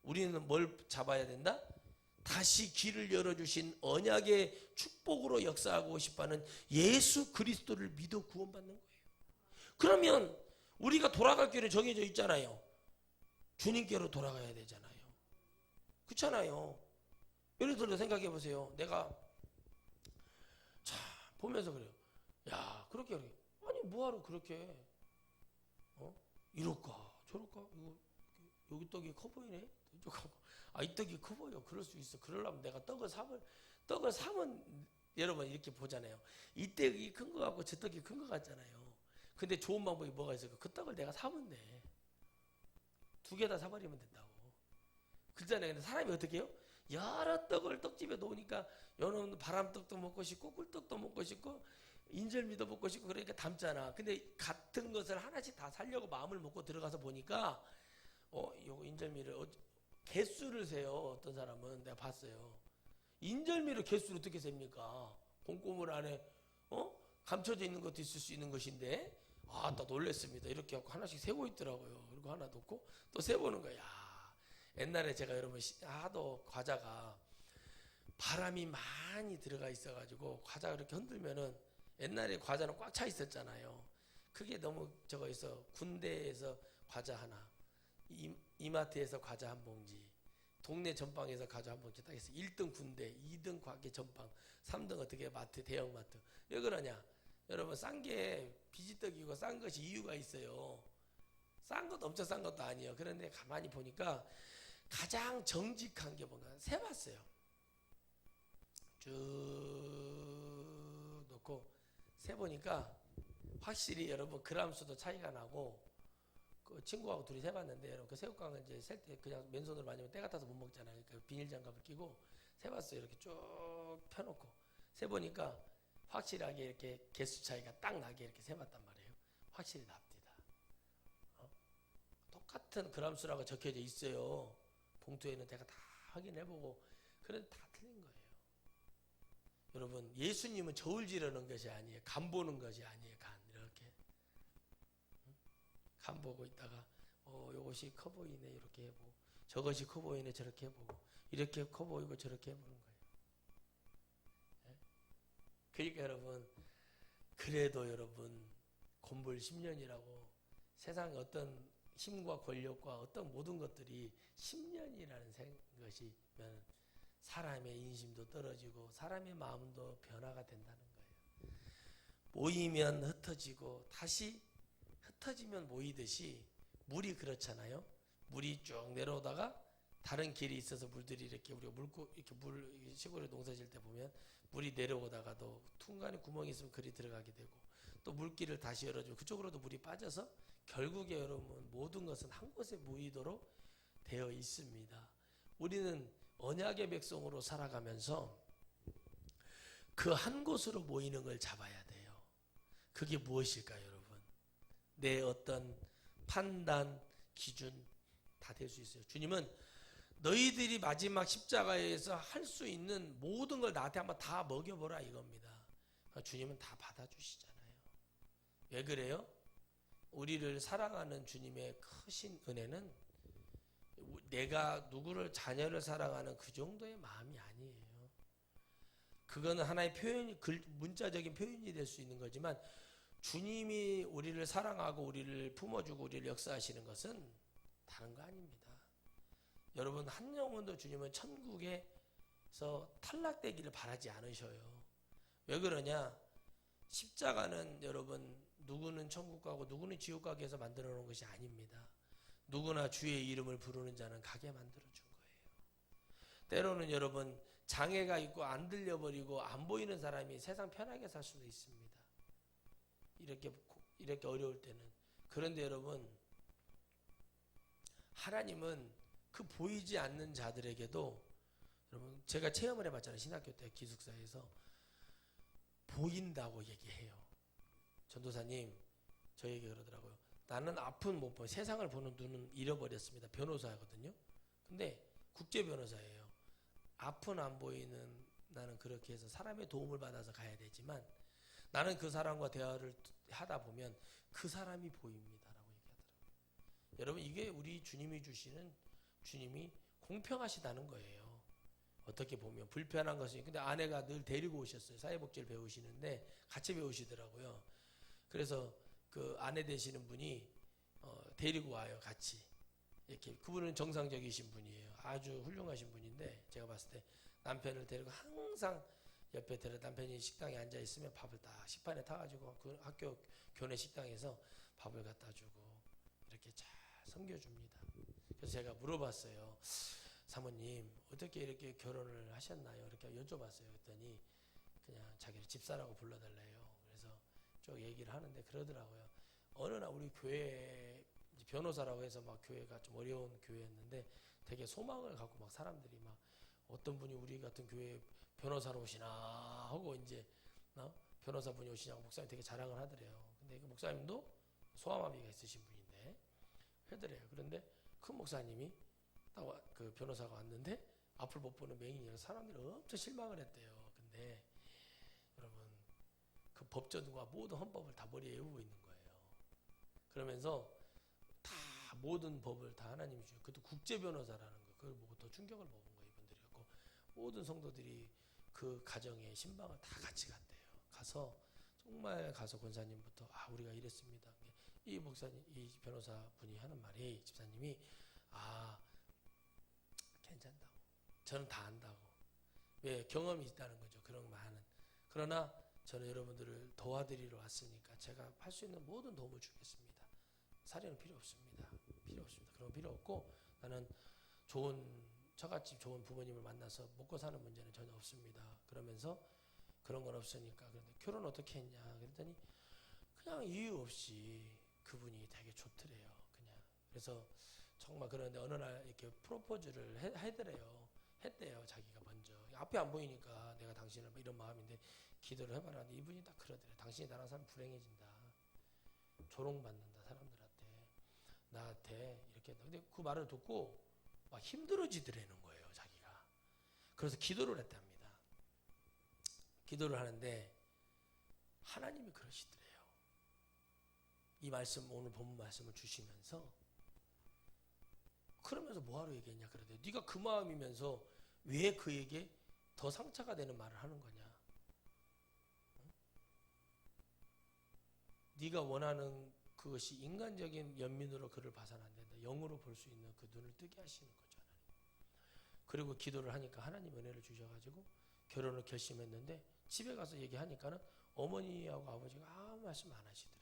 우리는 뭘 잡아야 된다? 다시 길을 열어주신 언약의 축복으로 역사하고 싶어하는 예수 그리스도를 믿어 구원받는 거예요. 그러면 우리가 돌아갈 길은 정해져 있잖아요. 주님께로 돌아가야 되잖아요. 그렇잖아요. 예를 들어 생각해 보세요. 내가 자 보면서 그래요. 야 그렇게 아니 뭐하러 그렇게 이럴까 저럴까 이거 여기 떡이 커 보이네. 이 떡이 커 보여. 그럴 수 있어. 그러려면 내가 떡을 사면 여러분 이렇게 보잖아요. 이 떡이 큰 거 같고 저 떡이 큰 거 같잖아요. 근데 좋은 방법이 뭐가 있을까? 그 떡을 내가 사면 돼. 두 개 다 사버리면 된다고. 그렇잖아요. 근데 사람이 어떻게 해요? 여러 떡을 떡집에 놓으니까 여는 바람떡도 먹고 싶고 꿀떡도 먹고 싶고 인절미도 먹고 싶고 그러니까 담잖아. 근데 같은 것을 하나씩 다 살려고 마음을 먹고 들어가서 보니까 요거 인절미를 개수를 세요. 어떤 사람은 내가 봤어요. 인절미를 개수를 어떻게 셉니까? 콩고물 안에 감춰져 있는 것도 있을 수 있는 것인데 나 놀랬습니다. 이렇게 하고 하나씩 세고 있더라고요. 그리고 하나 놓고 또 세보는 거야. 옛날에 제가 여러분 하도 과자가 바람이 많이 들어가 있어가지고 과자가 이렇게 흔들면은 옛날에 과자는 꽉 차 있었잖아요. 그게 너무 저거 있어. 군대에서 과자 하나, 이마트에서 과자 한 봉지, 동네 전방에서 과자 한 봉지 딱 해서 1등 군대, 2등 과계 전방, 3등 어떻게 마트, 대형 마트. 왜 그러냐? 여러분 싼 게 비지떡이고 싼 것이 이유가 있어요. 싼 것도 엄청 싼 것도 아니에요. 그런데 가만히 보니까 가장 정직한 게 뭔가 세봤어요. 쭉 놓고 세보니까 확실히 여러분 그람 수도 차이가 나고 그 친구하고 둘이 세봤는데 여러분 그 새우깡은 이제 셀 때 그냥 맨손으로 만지면 때 같아서 못 먹잖아요. 그러니까 비닐 장갑을 끼고 세봤어요. 이렇게 쭉 펴놓고 세보니까 확실하게 이렇게 개수 차이가 딱 나게 이렇게 세봤단 말이에요. 확실히 납니다. 똑같은 그람 수라고 적혀져 있어요. 봉투에는 제가 다 확인해보고 그런데 다 틀린 거예요. 여러분 예수님은 저울 지르는 것이 아니에요. 간 보는 것이 아니에요. 간 이렇게 간 보고 있다가 요것이 커 보이네 이렇게 해보고 저것이 커 보이네 저렇게 해보고 이렇게 커 보이고 저렇게 해보는 거예요. 네? 그러니까 여러분 그래도 여러분 곤불 10년이라고 세상의 어떤 힘과 권력과 어떤 모든 것들이 10년이라는 것이면 사람의 인심도 떨어지고 사람의 마음도 변화가 된다는 거예요. 모이면 흩어지고 다시 흩어지면 모이듯이 물이 그렇잖아요. 물이 쭉 내려오다가 다른 길이 있어서 물들이 이렇게 우리가 이렇게 물 시골에 농사 지을 때 보면 물이 내려오다가도 퉁간에 구멍이 있으면 그리 들어가게 되고 또 물길을 다시 열어주면 그쪽으로도 물이 빠져서 결국에 여러분 모든 것은 한 곳에 모이도록 되어 있습니다. 우리는 언약의 백성으로 살아가면서 그 한 곳으로 모이는 걸 잡아야 돼요. 그게 무엇일까요, 여러분? 내 어떤 판단, 기준 다 될 수 있어요. 주님은 너희들이 마지막 십자가에서 할 수 있는 모든 걸 나한테 한번 다 먹여보라 이겁니다. 주님은 다 받아주시잖아요. 왜 그래요? 우리를 사랑하는 주님의 크신 은혜는 내가 누구를 자녀를 사랑하는 그 정도의 마음이 아니에요. 그거는 하나의 문자적인 표현이 될 수 있는 거지만 주님이 우리를 사랑하고 우리를 품어주고 우리를 역사하시는 것은 다른 거 아닙니다. 여러분 한 영혼도 주님은 천국에서 탈락되기를 바라지 않으셔요. 왜 그러냐? 십자가는 여러분 누구는 천국 가고 누구는 지옥 가게 해서 만들어 놓은 것이 아닙니다. 누구나 주의 이름을 부르는 자는 가게 만들어 준 거예요. 때로는 여러분 장애가 있고 안 들려버리고 안 보이는 사람이 세상 편하게 살 수도 있습니다. 이렇게 어려울 때는. 그런데 여러분 하나님은 그 보이지 않는 자들에게도 여러분 제가 체험을 해봤잖아요. 신학교 때 기숙사에서 보인다고 얘기해요. 전도사님 저에게 그러더라고요. 나는 앞은 못 보여. 세상을 보는 눈은 잃어버렸습니다. 변호사거든요. 근데 국제 변호사예요. 앞은 안 보이는 나는 그렇게 해서 사람의 도움을 받아서 가야 되지만 나는 그 사람과 대화를 하다 보면 그 사람이 보입니다라고 얘기하더라고요. 여러분 이게 우리 주님이 주시는 주님이 공평하시다는 거예요. 어떻게 보면 불편한 것이 근데 아내가 늘 데리고 오셨어요. 사회복지를 배우시는데 같이 배우시더라고요. 그래서 그 아내 되시는 분이 데리고 와요. 같이. 이렇게 그분은 정상적이신 분이에요. 아주 훌륭하신 분인데 제가 봤을 때 남편을 데리고 항상 옆에 남편이 식당에 앉아 있으면 밥을 딱 식판에 타가지고 그 학교 교내 식당에서 밥을 갖다 주고 이렇게 잘 섬겨줍니다. 그래서 제가 물어봤어요. 사모님 어떻게 이렇게 결혼을 하셨나요? 이렇게 여쭤봤어요. 그랬더니 그냥 자기를 집사라고 불러달래요. 그래서 쭉 얘기를 하는데 그러더라고요. 어느 날 우리 교회 변호사라고 해서 막 교회가 좀 어려운 교회였는데 되게 소망을 갖고 막 사람들이 막 어떤 분이 우리 같은 교회 변호사로 오시나 하고 이제 변호사분이 오시냐고 목사님 되게 자랑을 하더래요. 근데 그 목사님도 소아마비가 있으신 분인데 하더래요. 그런데 큰 목사님이 딱 그 변호사가 왔는데 앞을 못 보는 맹인이라 사람들이 엄청 실망을 했대요. 근데 여러분 그 법전과 모든 헌법을 다 머리에 외우고 있는 거예요. 그러면서 다 모든 법을 다 하나님이 주고 그것도 국제 변호사라는 거 그걸 보고 더 충격을 먹은 거예요. 이분들이 갖고 모든 성도들이 그 가정에 신방을 다 같이 갔대요. 가서 정말 가서 권사님부터 우리가 이랬습니다. 이 목사님 이 변호사분이 하는 말이 집사님이 괜찮다고 저는 다 안다고 왜 경험이 있다는 거죠. 그런 많은 그러나 저는 여러분들을 도와드리러 왔으니까 제가 할 수 있는 모든 도움을 주겠습니다. 사례는 필요 없습니다. 필요 없습니다. 그런 거 필요 없고 나는 저같이 좋은 부모님을 만나서 먹고 사는 문제는 전혀 없습니다. 그러면서 그런 건 없으니까 그런데 결혼 어떻게 했냐 그랬더니 그냥 이유 없이 그분이 되게 좋더래요. 그냥 그래서 정말 그런데 어느 날 이렇게 프로포즈를 했대요. 자기가 먼저 앞이 안 보이니까 내가 당신을 이런 마음인데 기도를 해봐라. 이분이 딱 그러더래요. 당신이 나랑 살면 불행해진다. 조롱받는다 사람들한테. 나한테 이렇게 한다. 근데 그 말을 듣고 막 힘들어지더라는 거예요. 자기가. 그래서 기도를 했답니다. 기도를 하는데 하나님이 그러시더래요. 이 말씀 오늘 본문 말씀을 주시면서 그러면서 뭐하러 얘기했냐 그러대요. 네가 그 마음이면서 왜 그에게 더 상처가 되는 말을 하는 거냐. 응? 네가 원하는 그것이 인간적인 연민으로 그를 봐서는 안 된다. 영으로 볼 수 있는 그 눈을 뜨게 하시는 거죠. 그리고 기도를 하니까 하나님 은혜를 주셔가지고 결혼을 결심했는데 집에 가서 얘기하니까는 어머니하고 아버지가 아무 말씀 안 하시더래요.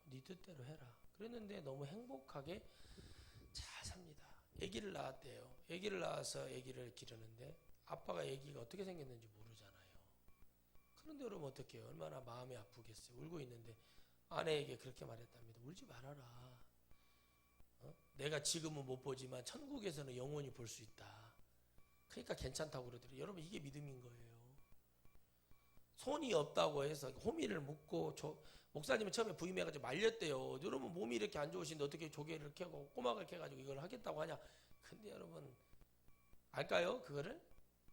네 뜻대로 해라. 그랬는데 너무 행복하게 잘 삽니다. 아기를 낳았대요. 아기를 낳아서 아기를 기르는데 아빠가 아기가 어떻게 생겼는지 모르잖아요. 그런데 여러분 어떡해요? 얼마나 마음이 아프겠어요. 울고 있는데 아내에게 그렇게 말했답니다. 울지 말아라. 내가 지금은 못 보지만 천국에서는 영원히 볼 수 있다. 그러니까 괜찮다고 그러더래요. 여러분 이게 믿음인 거예요. 손이 없다고 해서 호미를 묶고 목사님은 처음에 부임해가지고 말렸대요. 여러분 몸이 이렇게 안 좋으신데 어떻게 조개를 캐고 꼬막을 캐가지고 이걸 하겠다고 하냐. 근데 여러분 알까요? 그거를?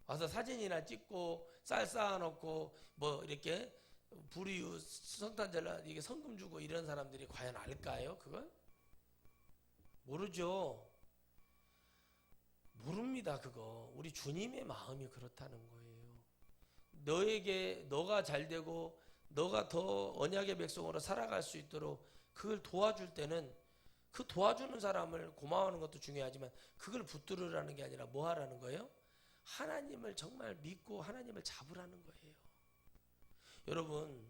와서 사진이나 찍고 쌀 쌓아놓고 뭐 이렇게 불이유 성탄절날 이게 성금 주고 이런 사람들이 과연 알까요? 그걸? 모르죠. 모릅니다. 그거 우리 주님의 마음이 그렇다는 거예요. 너가 잘 되고 너가 더 언약의 백성으로 살아갈 수 있도록 그걸 도와줄 때는 그 도와주는 사람을 고마워하는 것도 중요하지만 그걸 붙들으라는 게 아니라 뭐 하라는 거예요? 하나님을 정말 믿고 하나님을 잡으라는 거예요. 여러분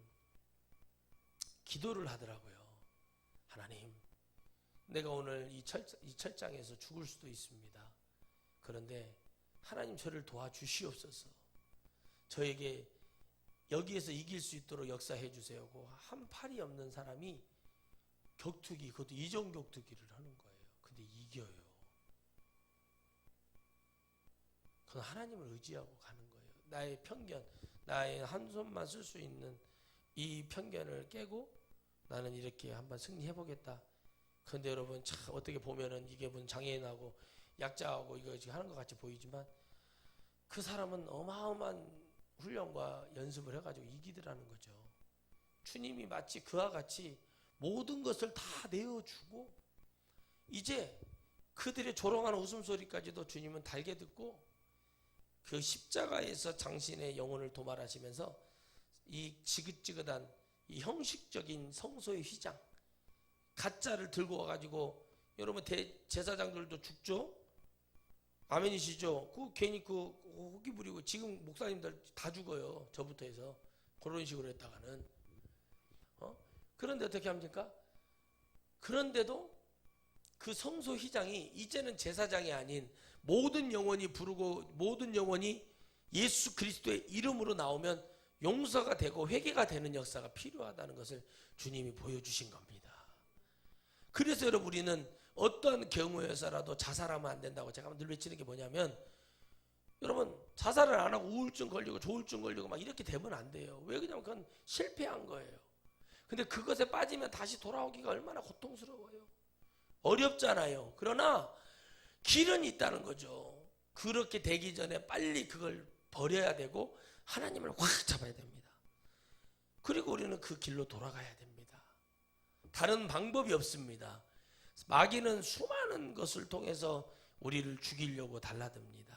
기도를 하더라고요. 하나님 내가 오늘 이 철장에서 죽을 수도 있습니다. 그런데 하나님 저를 도와주시옵소서. 저에게 여기에서 이길 수 있도록 역사해 주세요. 한 팔이 없는 사람이 격투기, 그것도 이종 격투기를 하는 거예요. 근데 이겨요. 그건 하나님을 의지하고 가는 거예요. 나의 편견, 나의 한 손만 쓸 수 있는 이 편견을 깨고 나는 이렇게 한번 승리해 보겠다. 그런데 여러분 참 어떻게 보면은 이게 무슨 장애인하고 약자하고 이거 하는 것 같이 보이지만 그 사람은 어마어마한 훈련과 연습을 해가지고 이기더라는 거죠. 주님이 마치 그와 같이 모든 것을 다 내어주고 이제 그들의 조롱하는 웃음소리까지도 주님은 달게 듣고 그 십자가에서 당신의 영혼을 도말하시면서 이 지긋지긋한 이 형식적인 성소의 휘장 가짜를 들고 와가지고 여러분 대제사장들도 죽죠? 아멘이시죠? 그 괜히 그 호기 부리고 지금 목사님들 다 죽어요. 저부터 해서 그런 식으로 했다가는 그런데 어떻게 합니까? 그런데도 그 성소 휘장이 이제는 제사장이 아닌 모든 영혼이 부르고 모든 영혼이 예수 그리스도의 이름으로 나오면 용서가 되고 회개가 되는 역사가 필요하다는 것을 주님이 보여주신 겁니다. 그래서 여러분 우리는 어떤 경우에서라도 자살하면 안 된다고 제가 늘 외치는 게 뭐냐면 여러분 자살을 안 하고 우울증 걸리고 조울증 걸리고 막 이렇게 되면 안 돼요. 왜 그러냐면 그건 실패한 거예요. 근데 그것에 빠지면 다시 돌아오기가 얼마나 고통스러워요. 어렵잖아요. 그러나 길은 있다는 거죠. 그렇게 되기 전에 빨리 그걸 버려야 되고 하나님을 확 잡아야 됩니다. 그리고 우리는 그 길로 돌아가야 됩니다. 다른 방법이 없습니다. 마귀는 수많은 것을 통해서 우리를 죽이려고 달라듭니다.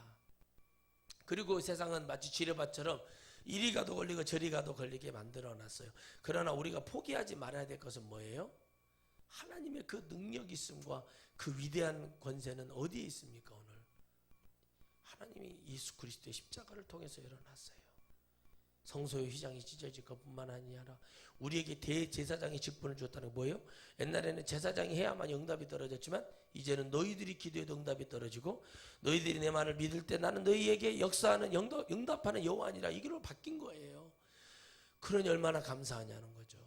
그리고 세상은 마치 지뢰밭처럼 이리 가도 걸리고 저리 가도 걸리게 만들어놨어요. 그러나 우리가 포기하지 말아야 될 것은 뭐예요? 하나님의 그 능력 있음과 그 위대한 권세는 어디에 있습니까? 오늘 하나님이 예수 그리스도의 십자가를 통해서 일어났어요. 성소의 휘장이 찢어질 것뿐만 아니라 우리에게 대제사장의 직분을 주었다는 게 뭐예요? 옛날에는 제사장이 해야만 응답이 떨어졌지만 이제는 너희들이 기도해도 응답이 떨어지고 너희들이 내 말을 믿을 때 나는 너희에게 역사하는 응답하는 여호와니라 이걸로 바뀐 거예요. 그러니 얼마나 감사하냐는 거죠.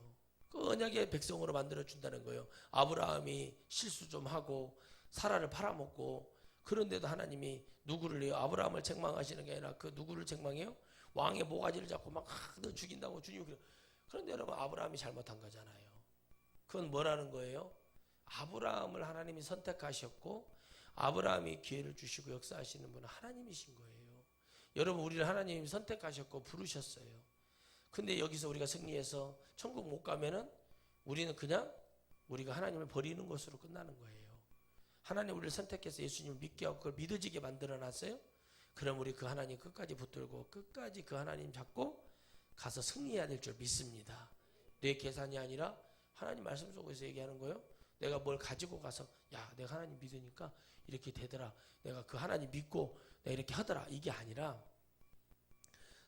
그 언약의 백성으로 만들어준다는 거예요. 아브라함이 실수 좀 하고 사라를 팔아먹고 그런데도 하나님이 누구를 해요? 아브라함을 책망하시는 게 아니라 그 누구를 책망해요? 왕의 모가지를 잡고 막 너 죽인다고 주님이 그래요. 그런데 여러분 아브라함이 잘못한 거잖아요. 그건 뭐라는 거예요? 아브라함을 하나님이 선택하셨고 아브라함이 기회를 주시고 역사하시는 분은 하나님이신 거예요. 여러분 우리를 하나님이 선택하셨고 부르셨어요. 근데 여기서 우리가 승리해서 천국 못 가면은 우리는 그냥 우리가 하나님을 버리는 것으로 끝나는 거예요. 하나님 우리를 선택해서 예수님을 믿게 하고 그걸 믿어지게 만들어 놨어요. 그럼 우리 그 하나님 끝까지 붙들고 끝까지 그 하나님 잡고 가서 승리해야 될 줄 믿습니다. 내 계산이 아니라 하나님 말씀 속에서 얘기하는 거예요. 내가 뭘 가지고 가서 야 내가 하나님 믿으니까 이렇게 되더라. 내가 그 하나님 믿고 내가 이렇게 하더라. 이게 아니라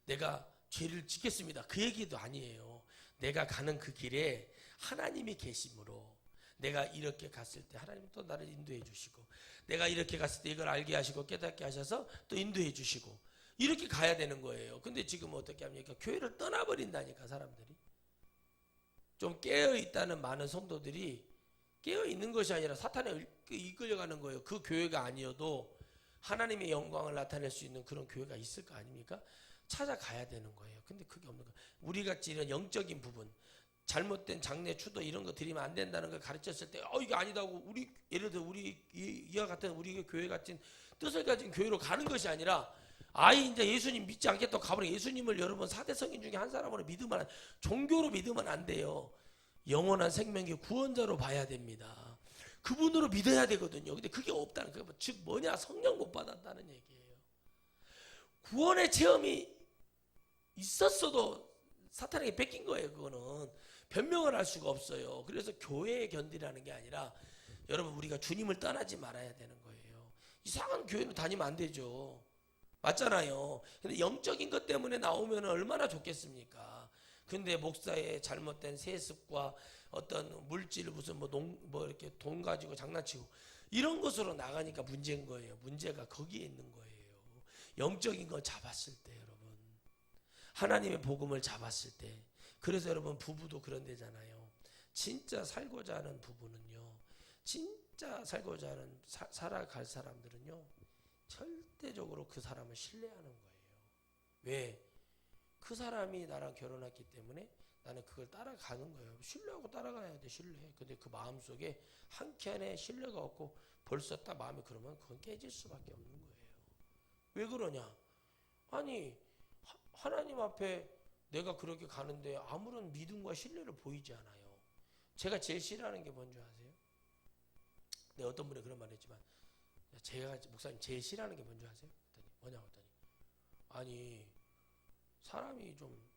내가 죄를 짓겠습니다. 그 얘기도 아니에요. 내가 가는 그 길에 하나님이 계심으로 내가 이렇게 갔을 때 하나님 또 나를 인도해 주시고 내가 이렇게 갔을 때 이걸 알게 하시고 깨닫게 하셔서 또 인도해 주시고 이렇게 가야 되는 거예요. 근데 지금 어떻게 합니까? 교회를 떠나버린다니까 사람들이. 좀 깨어있다는 많은 성도들이 깨어있는 것이 아니라 사탄에 이끌려가는 거예요. 그 교회가 아니어도 하나님의 영광을 나타낼 수 있는 그런 교회가 있을 거 아닙니까? 찾아가야 되는 거예요. 근데 그게 없는 거예요. 우리같이 이런 영적인 부분 잘못된 장례 추도 이런 거 드리면 안 된다는 걸 가르쳤을 때 이게 아니다고 우리 예를 들어 우리 이와 같은 우리 교회 같은 뜻을 가진 교회로 가는 것이 아니라 아예 이제 예수님 믿지 않겠다고 가버려. 예수님을 여러분 4대 성인 중에 한 사람으로 믿으면 종교로 믿으면 안 돼요. 영원한 생명의 구원자로 봐야 됩니다. 그분으로 믿어야 되거든요. 근데 그게 없다는 거예요. 즉 뭐냐? 성령 못 받았다는 얘기예요. 구원의 체험이 있었어도 사탄에게 뺏긴 거예요. 그거는 변명을 할 수가 없어요. 그래서 교회에 견디라는 게 아니라 여러분 우리가 주님을 떠나지 말아야 되는 거예요. 이상한 교회는 다니면 안 되죠. 맞잖아요. 근데 영적인 것 때문에 나오면 얼마나 좋겠습니까? 근데 목사의 잘못된 세습과 어떤 물질 무슨 뭐 이렇게 돈 가지고 장난치고 이런 것으로 나가니까 문제인 거예요. 문제가 거기에 있는 거예요. 영적인 걸 잡았을 때 여러분 하나님의 복음을 잡았을 때 그래서 여러분 부부도 그런 데잖아요. 진짜 살고자 하는 부부는요. 진짜 살고자 하는 살아갈 사람들은요. 절대적으로 그 사람을 신뢰하는 거예요. 왜? 그 사람이 나랑 결혼했기 때문에 나는 그걸 따라가는 거예요. 신뢰하고 따라가야 돼. 신뢰해. 근데 그 마음속에 한켠에 신뢰가 없고 벌써 딱 마음이 그러면 그건 깨질 수밖에 없는 거예요. 왜 그러냐? 아니 하나님 앞에 내가 그렇게 가는데 아무런 믿음과 신뢰를 보이지 않아요. 제가 제일 싫어하는 게 뭔지 아세요? 내가 어떤 분이 그런 말 했지만 제가 목사님 제일 싫어하는 게 뭔지 아세요? 그랬더니 뭐냐고 했더니 아니 사람이 좀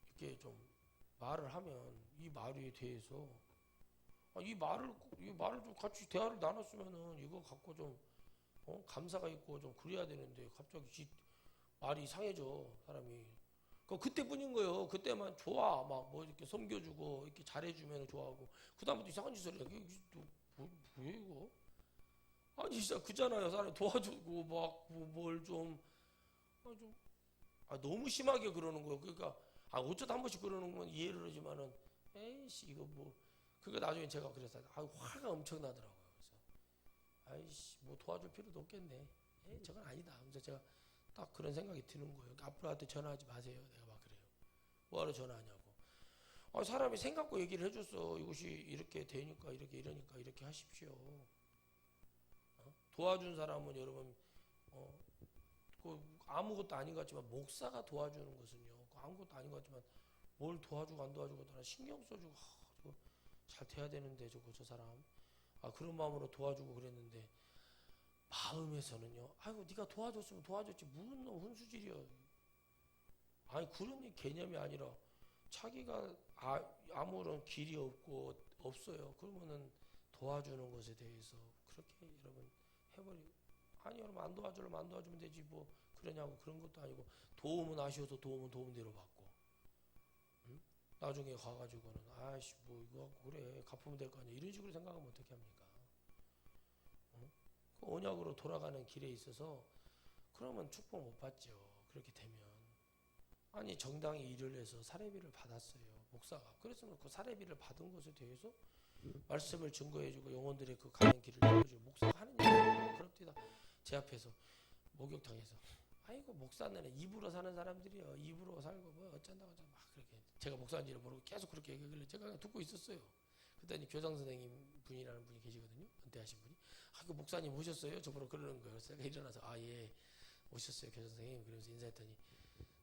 이렇게 좀 말을 하면 이 말에 대해서 이 말을 좀 같이 대화를 나눴으면은 이거 갖고 좀 감사가 있고 좀 그래야 되는데 갑자기 말이 이상해져 사람이. 그때뿐인 거예요. 그때만 좋아 막 뭐 이렇게 섬겨주고 이렇게 잘해주면 좋아하고 그다음부터 이상한 짓을 해. 이게 뭐야 이거? 아니 진짜 그잖아요. 사람 도와주고 막 뭘 좀 너무 심하게 그러는 거예요. 그러니까 어쩌다 한 번씩 그러는 건 이해를 하지만은 에이씨 이거 뭐 그러니까 나중에 제가 그랬어요. 화가 엄청 나더라고요. 그래서 아이씨 뭐 도와줄 필요도 없겠네. 에이 저건 아니다. 그래서 제가 딱 그런 생각이 드는 거예요. 앞으로한테 전화하지 마세요. 내가 막 그래요. 뭐하러 전화하냐고. 사람이 생각고 얘기를 해줬어. 이것이 이렇게 되니까 이러니까 이렇게 하십시오. 도와준 사람은 여러분 아무것도 아닌 것 같지만 목사가 도와주는 것은요. 아무것도 아닌 것 같지만 뭘 도와주고 안 도와주고 나 신경 써주고 잘 돼야 되는데 저 사람 그런 마음으로 도와주고 그랬는데 마음에서는요. 아이고 네가 도와줬으면 도와줬지 무슨 놈 훈수질이야. 아니 그런 개념이 아니라 자기가 아무런 길이 없어요. 그러면은 도와주는 것에 대해서 그렇게 여러분 해버리고 아니 여러분 안 도와주면 되지 뭐 그러냐고 그런 것도 아니고 도움은 아쉬워서 도움은 도움대로 받고 나중에 가가지고는 아이씨 뭐 이거 갖고 그래 갚으면 될 거 아니야 이런 식으로 생각하면 어떻게 합니까? 그 언약으로 돌아가는 길에 있어서 그러면 축복 못 받죠. 그렇게 되면 아니 정당히 일을 해서 사례비를 받았어요 목사가. 그랬으면 그 사례비를 받은 것에 대해서 말씀을 증거해주고 영혼들의 그 가는 길을 열어주고 목사가 하는 일이 그렇디다. 제 앞에서 목욕탕에서 아이고 목사는 입으로 사는 사람들이요 입으로 살고 뭐 어쩐다고 막 그렇게 제가 목사인지를 모르고 계속 그렇게 얘기하길래 제가 그냥 듣고 있었어요. 그랬더니 교장 선생님 분이라는 분이 계시거든요. 은퇴하신 분이 그 목사님 오셨어요? 저보러 그러는 거예요. 그래서 제가 일어나서 예 오셨어요 교장 선생님. 그러면서 인사했더니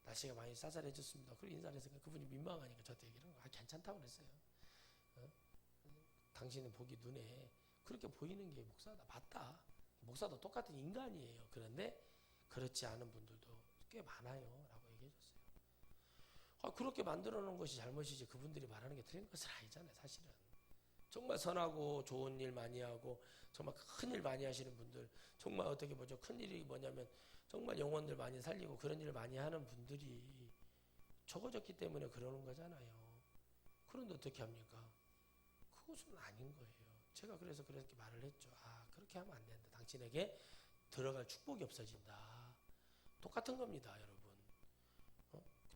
날씨가 많이 쌀쌀해졌습니다. 그리고 인사를 했으니까 그분이 민망하니까 저한테 얘기를 한 거 괜찮다고 그랬어요. 당신은 보기 눈에 그렇게 보이는 게 목사다. 맞다. 목사도 똑같은 인간이에요. 그런데 그렇지 않은 분들도 꽤 많아요. 라고 얘기해줬어요. 그렇게 만들어 놓은 것이 잘못이지 그분들이 말하는 게 틀린 것은 아니잖아요. 사실은. 정말 선하고 좋은 일 많이 하고 정말 큰 일 많이 하시는 분들 정말 어떻게 보죠. 큰 일이 뭐냐면 정말 영혼들 많이 살리고 그런 일을 많이 하는 분들이 적어졌기 때문에 그러는 거잖아요. 그런데 어떻게 합니까? 그것은 아닌 거예요. 제가 그래서 그렇게 말을 했죠. 그렇게 하면 안 된다. 당신에게 들어갈 축복이 없어진다. 똑같은 겁니다, 여러분.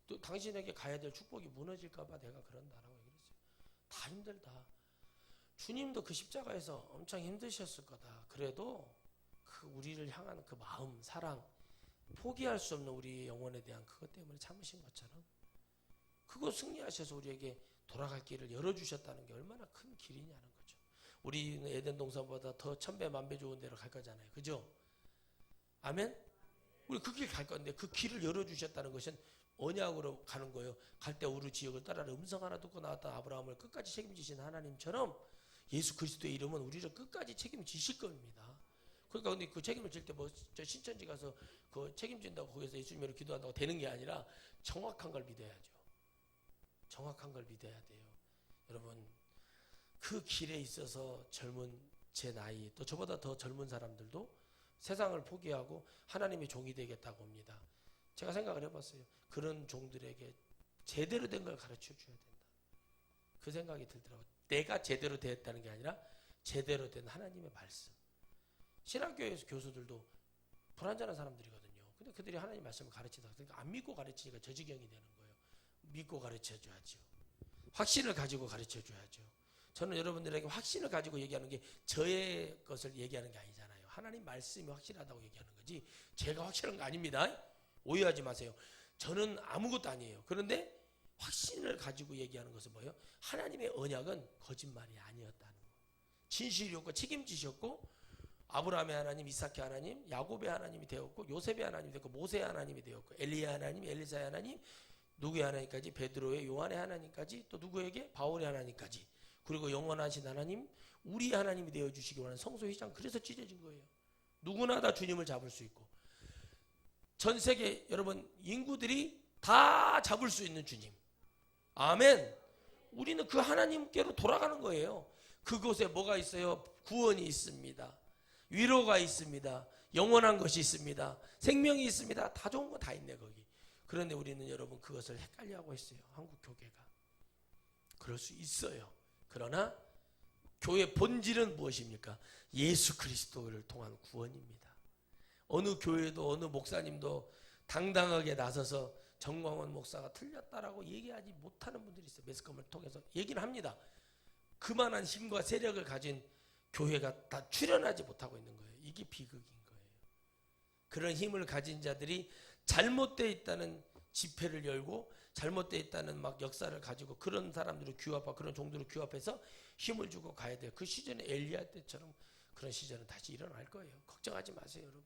또 당신에게 가야 될 축복이 무너질까봐 내가 그런다라고 얘기했어요. 다 힘들다. 주님도 그 십자가에서 엄청 힘드셨을 거다. 그래도 그 우리를 향한 그 마음, 사랑, 포기할 수 없는 우리 영혼에 대한 그것 때문에 참으신 것처럼 그거 승리하셔서 우리에게 돌아갈 길을 열어주셨다는 게 얼마나 큰 길이냐는 거죠. 우리는 에덴 동산보다 더 천배 만배 좋은 데로 갈 거잖아요. 그죠? 아멘? 우리 그 길 갈 건데 그 길을 열어주셨다는 것은 언약으로 가는 거예요. 갈 때 우르 지역을 따라라 음성 하나 듣고 나왔던 아브라함을 끝까지 책임지신 하나님처럼 예수 그리스도의 이름은 우리를 끝까지 책임지실 겁니다. 그러니까 근데 그 책임을 질 때 뭐 저 신천지 가서 그 책임진다고 거기서 예수님으로 기도한다고 되는 게 아니라 정확한 걸 믿어야죠. 정확한 걸 믿어야 돼요. 여러분 그 길에 있어서 젊은 제 나이 또 저보다 더 젊은 사람들도 세상을 포기하고 하나님의 종이 되겠다고 합니다. 제가 생각을 해봤어요. 그런 종들에게 제대로 된 걸 가르쳐 줘야 된다. 그 생각이 들더라고요. 내가 제대로 되었다는 게 아니라 제대로 된 하나님의 말씀. 신학교에서 교수들도 불완전한 사람들이거든요. 근데 그들이 하나님 말씀을 가르치다. 그러니까 안 믿고 가르치니까 저 지경이 되는 거예요. 믿고 가르쳐 줘야죠. 확신을 가지고 가르쳐 줘야죠. 저는 여러분들에게 확신을 가지고 얘기하는 게 저의 것을 얘기하는 게 아니잖아요. 하나님 말씀이 확실하다고 얘기하는 거지 제가 확실한 거 아닙니다. 오해하지 마세요. 저는 아무것도 아니에요. 그런데 확신을 가지고 얘기하는 것은 뭐예요? 하나님의 언약은 거짓말이 아니었다는 거. 진실이었고 책임지셨고 아브라함의 하나님, 이삭의 하나님, 야곱의 하나님이 되었고 요셉의 하나님이 되었고 모세의 하나님이 되었고 엘리야의 하나님, 엘리사의 하나님, 누구의 하나님까지 베드로의 요한의 하나님까지 또 누구에게? 바울의 하나님까지 그리고 영원하신 하나님 우리 하나님이 되어주시기 원하는 성소휘장 그래서 찢어진 거예요. 누구나 다 주님을 잡을 수 있고 전 세계 여러분 인구들이 다 잡을 수 있는 주님. 아멘. 우리는 그 하나님께로 돌아가는 거예요. 그곳에 뭐가 있어요? 구원이 있습니다. 위로가 있습니다. 영원한 것이 있습니다. 생명이 있습니다. 다 좋은 거 다 있네 거기. 그런데 우리는 여러분 그것을 헷갈려하고 있어요. 한국 교회가. 그럴 수 있어요. 그러나 교회 본질은 무엇입니까? 예수 그리스도를 통한 구원입니다. 어느 교회도 어느 목사님도 당당하게 나서서 정광훈 목사가 틀렸다라고 얘기하지 못하는 분들이 있어요. 매스컴을 통해서 얘기를 합니다. 그만한 힘과 세력을 가진 교회가 다 출현하지 못하고 있는 거예요. 이게 비극인 거예요. 그런 힘을 가진 자들이 잘못되어 있다는 집회를 열고 잘못되어 있다는 막 역사를 가지고 그런 사람들을 규합하고 그런 종들을 규합해서 힘을 주고 가야 돼요. 그 시즌에 엘리야 때처럼 그런 시즌은 다시 일어날 거예요. 걱정하지 마세요, 여러분.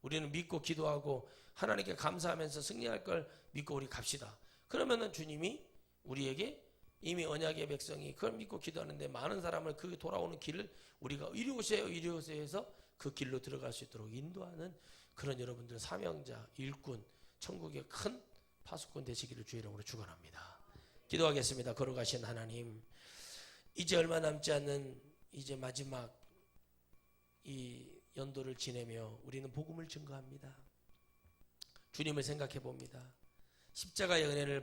우리는 믿고 기도하고 하나님께 감사하면서 승리할 걸 믿고 우리 갑시다. 그러면은 주님이 우리에게 이미 언약의 백성이 그걸 믿고 기도하는데 많은 사람을 그 돌아오는 길을 우리가 이리 오세요, 이리 오세요 해서 그 길로 들어갈 수 있도록 인도하는 그런 여러분들 사명자, 일꾼, 천국의 큰 파수꾼 되시기를 주의 이름으로 축원합니다. 기도하겠습니다. 걸어가신 하나님, 이제 얼마 남지 않는 이제 마지막 이 연도를 지내며 우리는 복음을 증거합니다. 주님을 생각해 봅니다. 십자가의 은혜를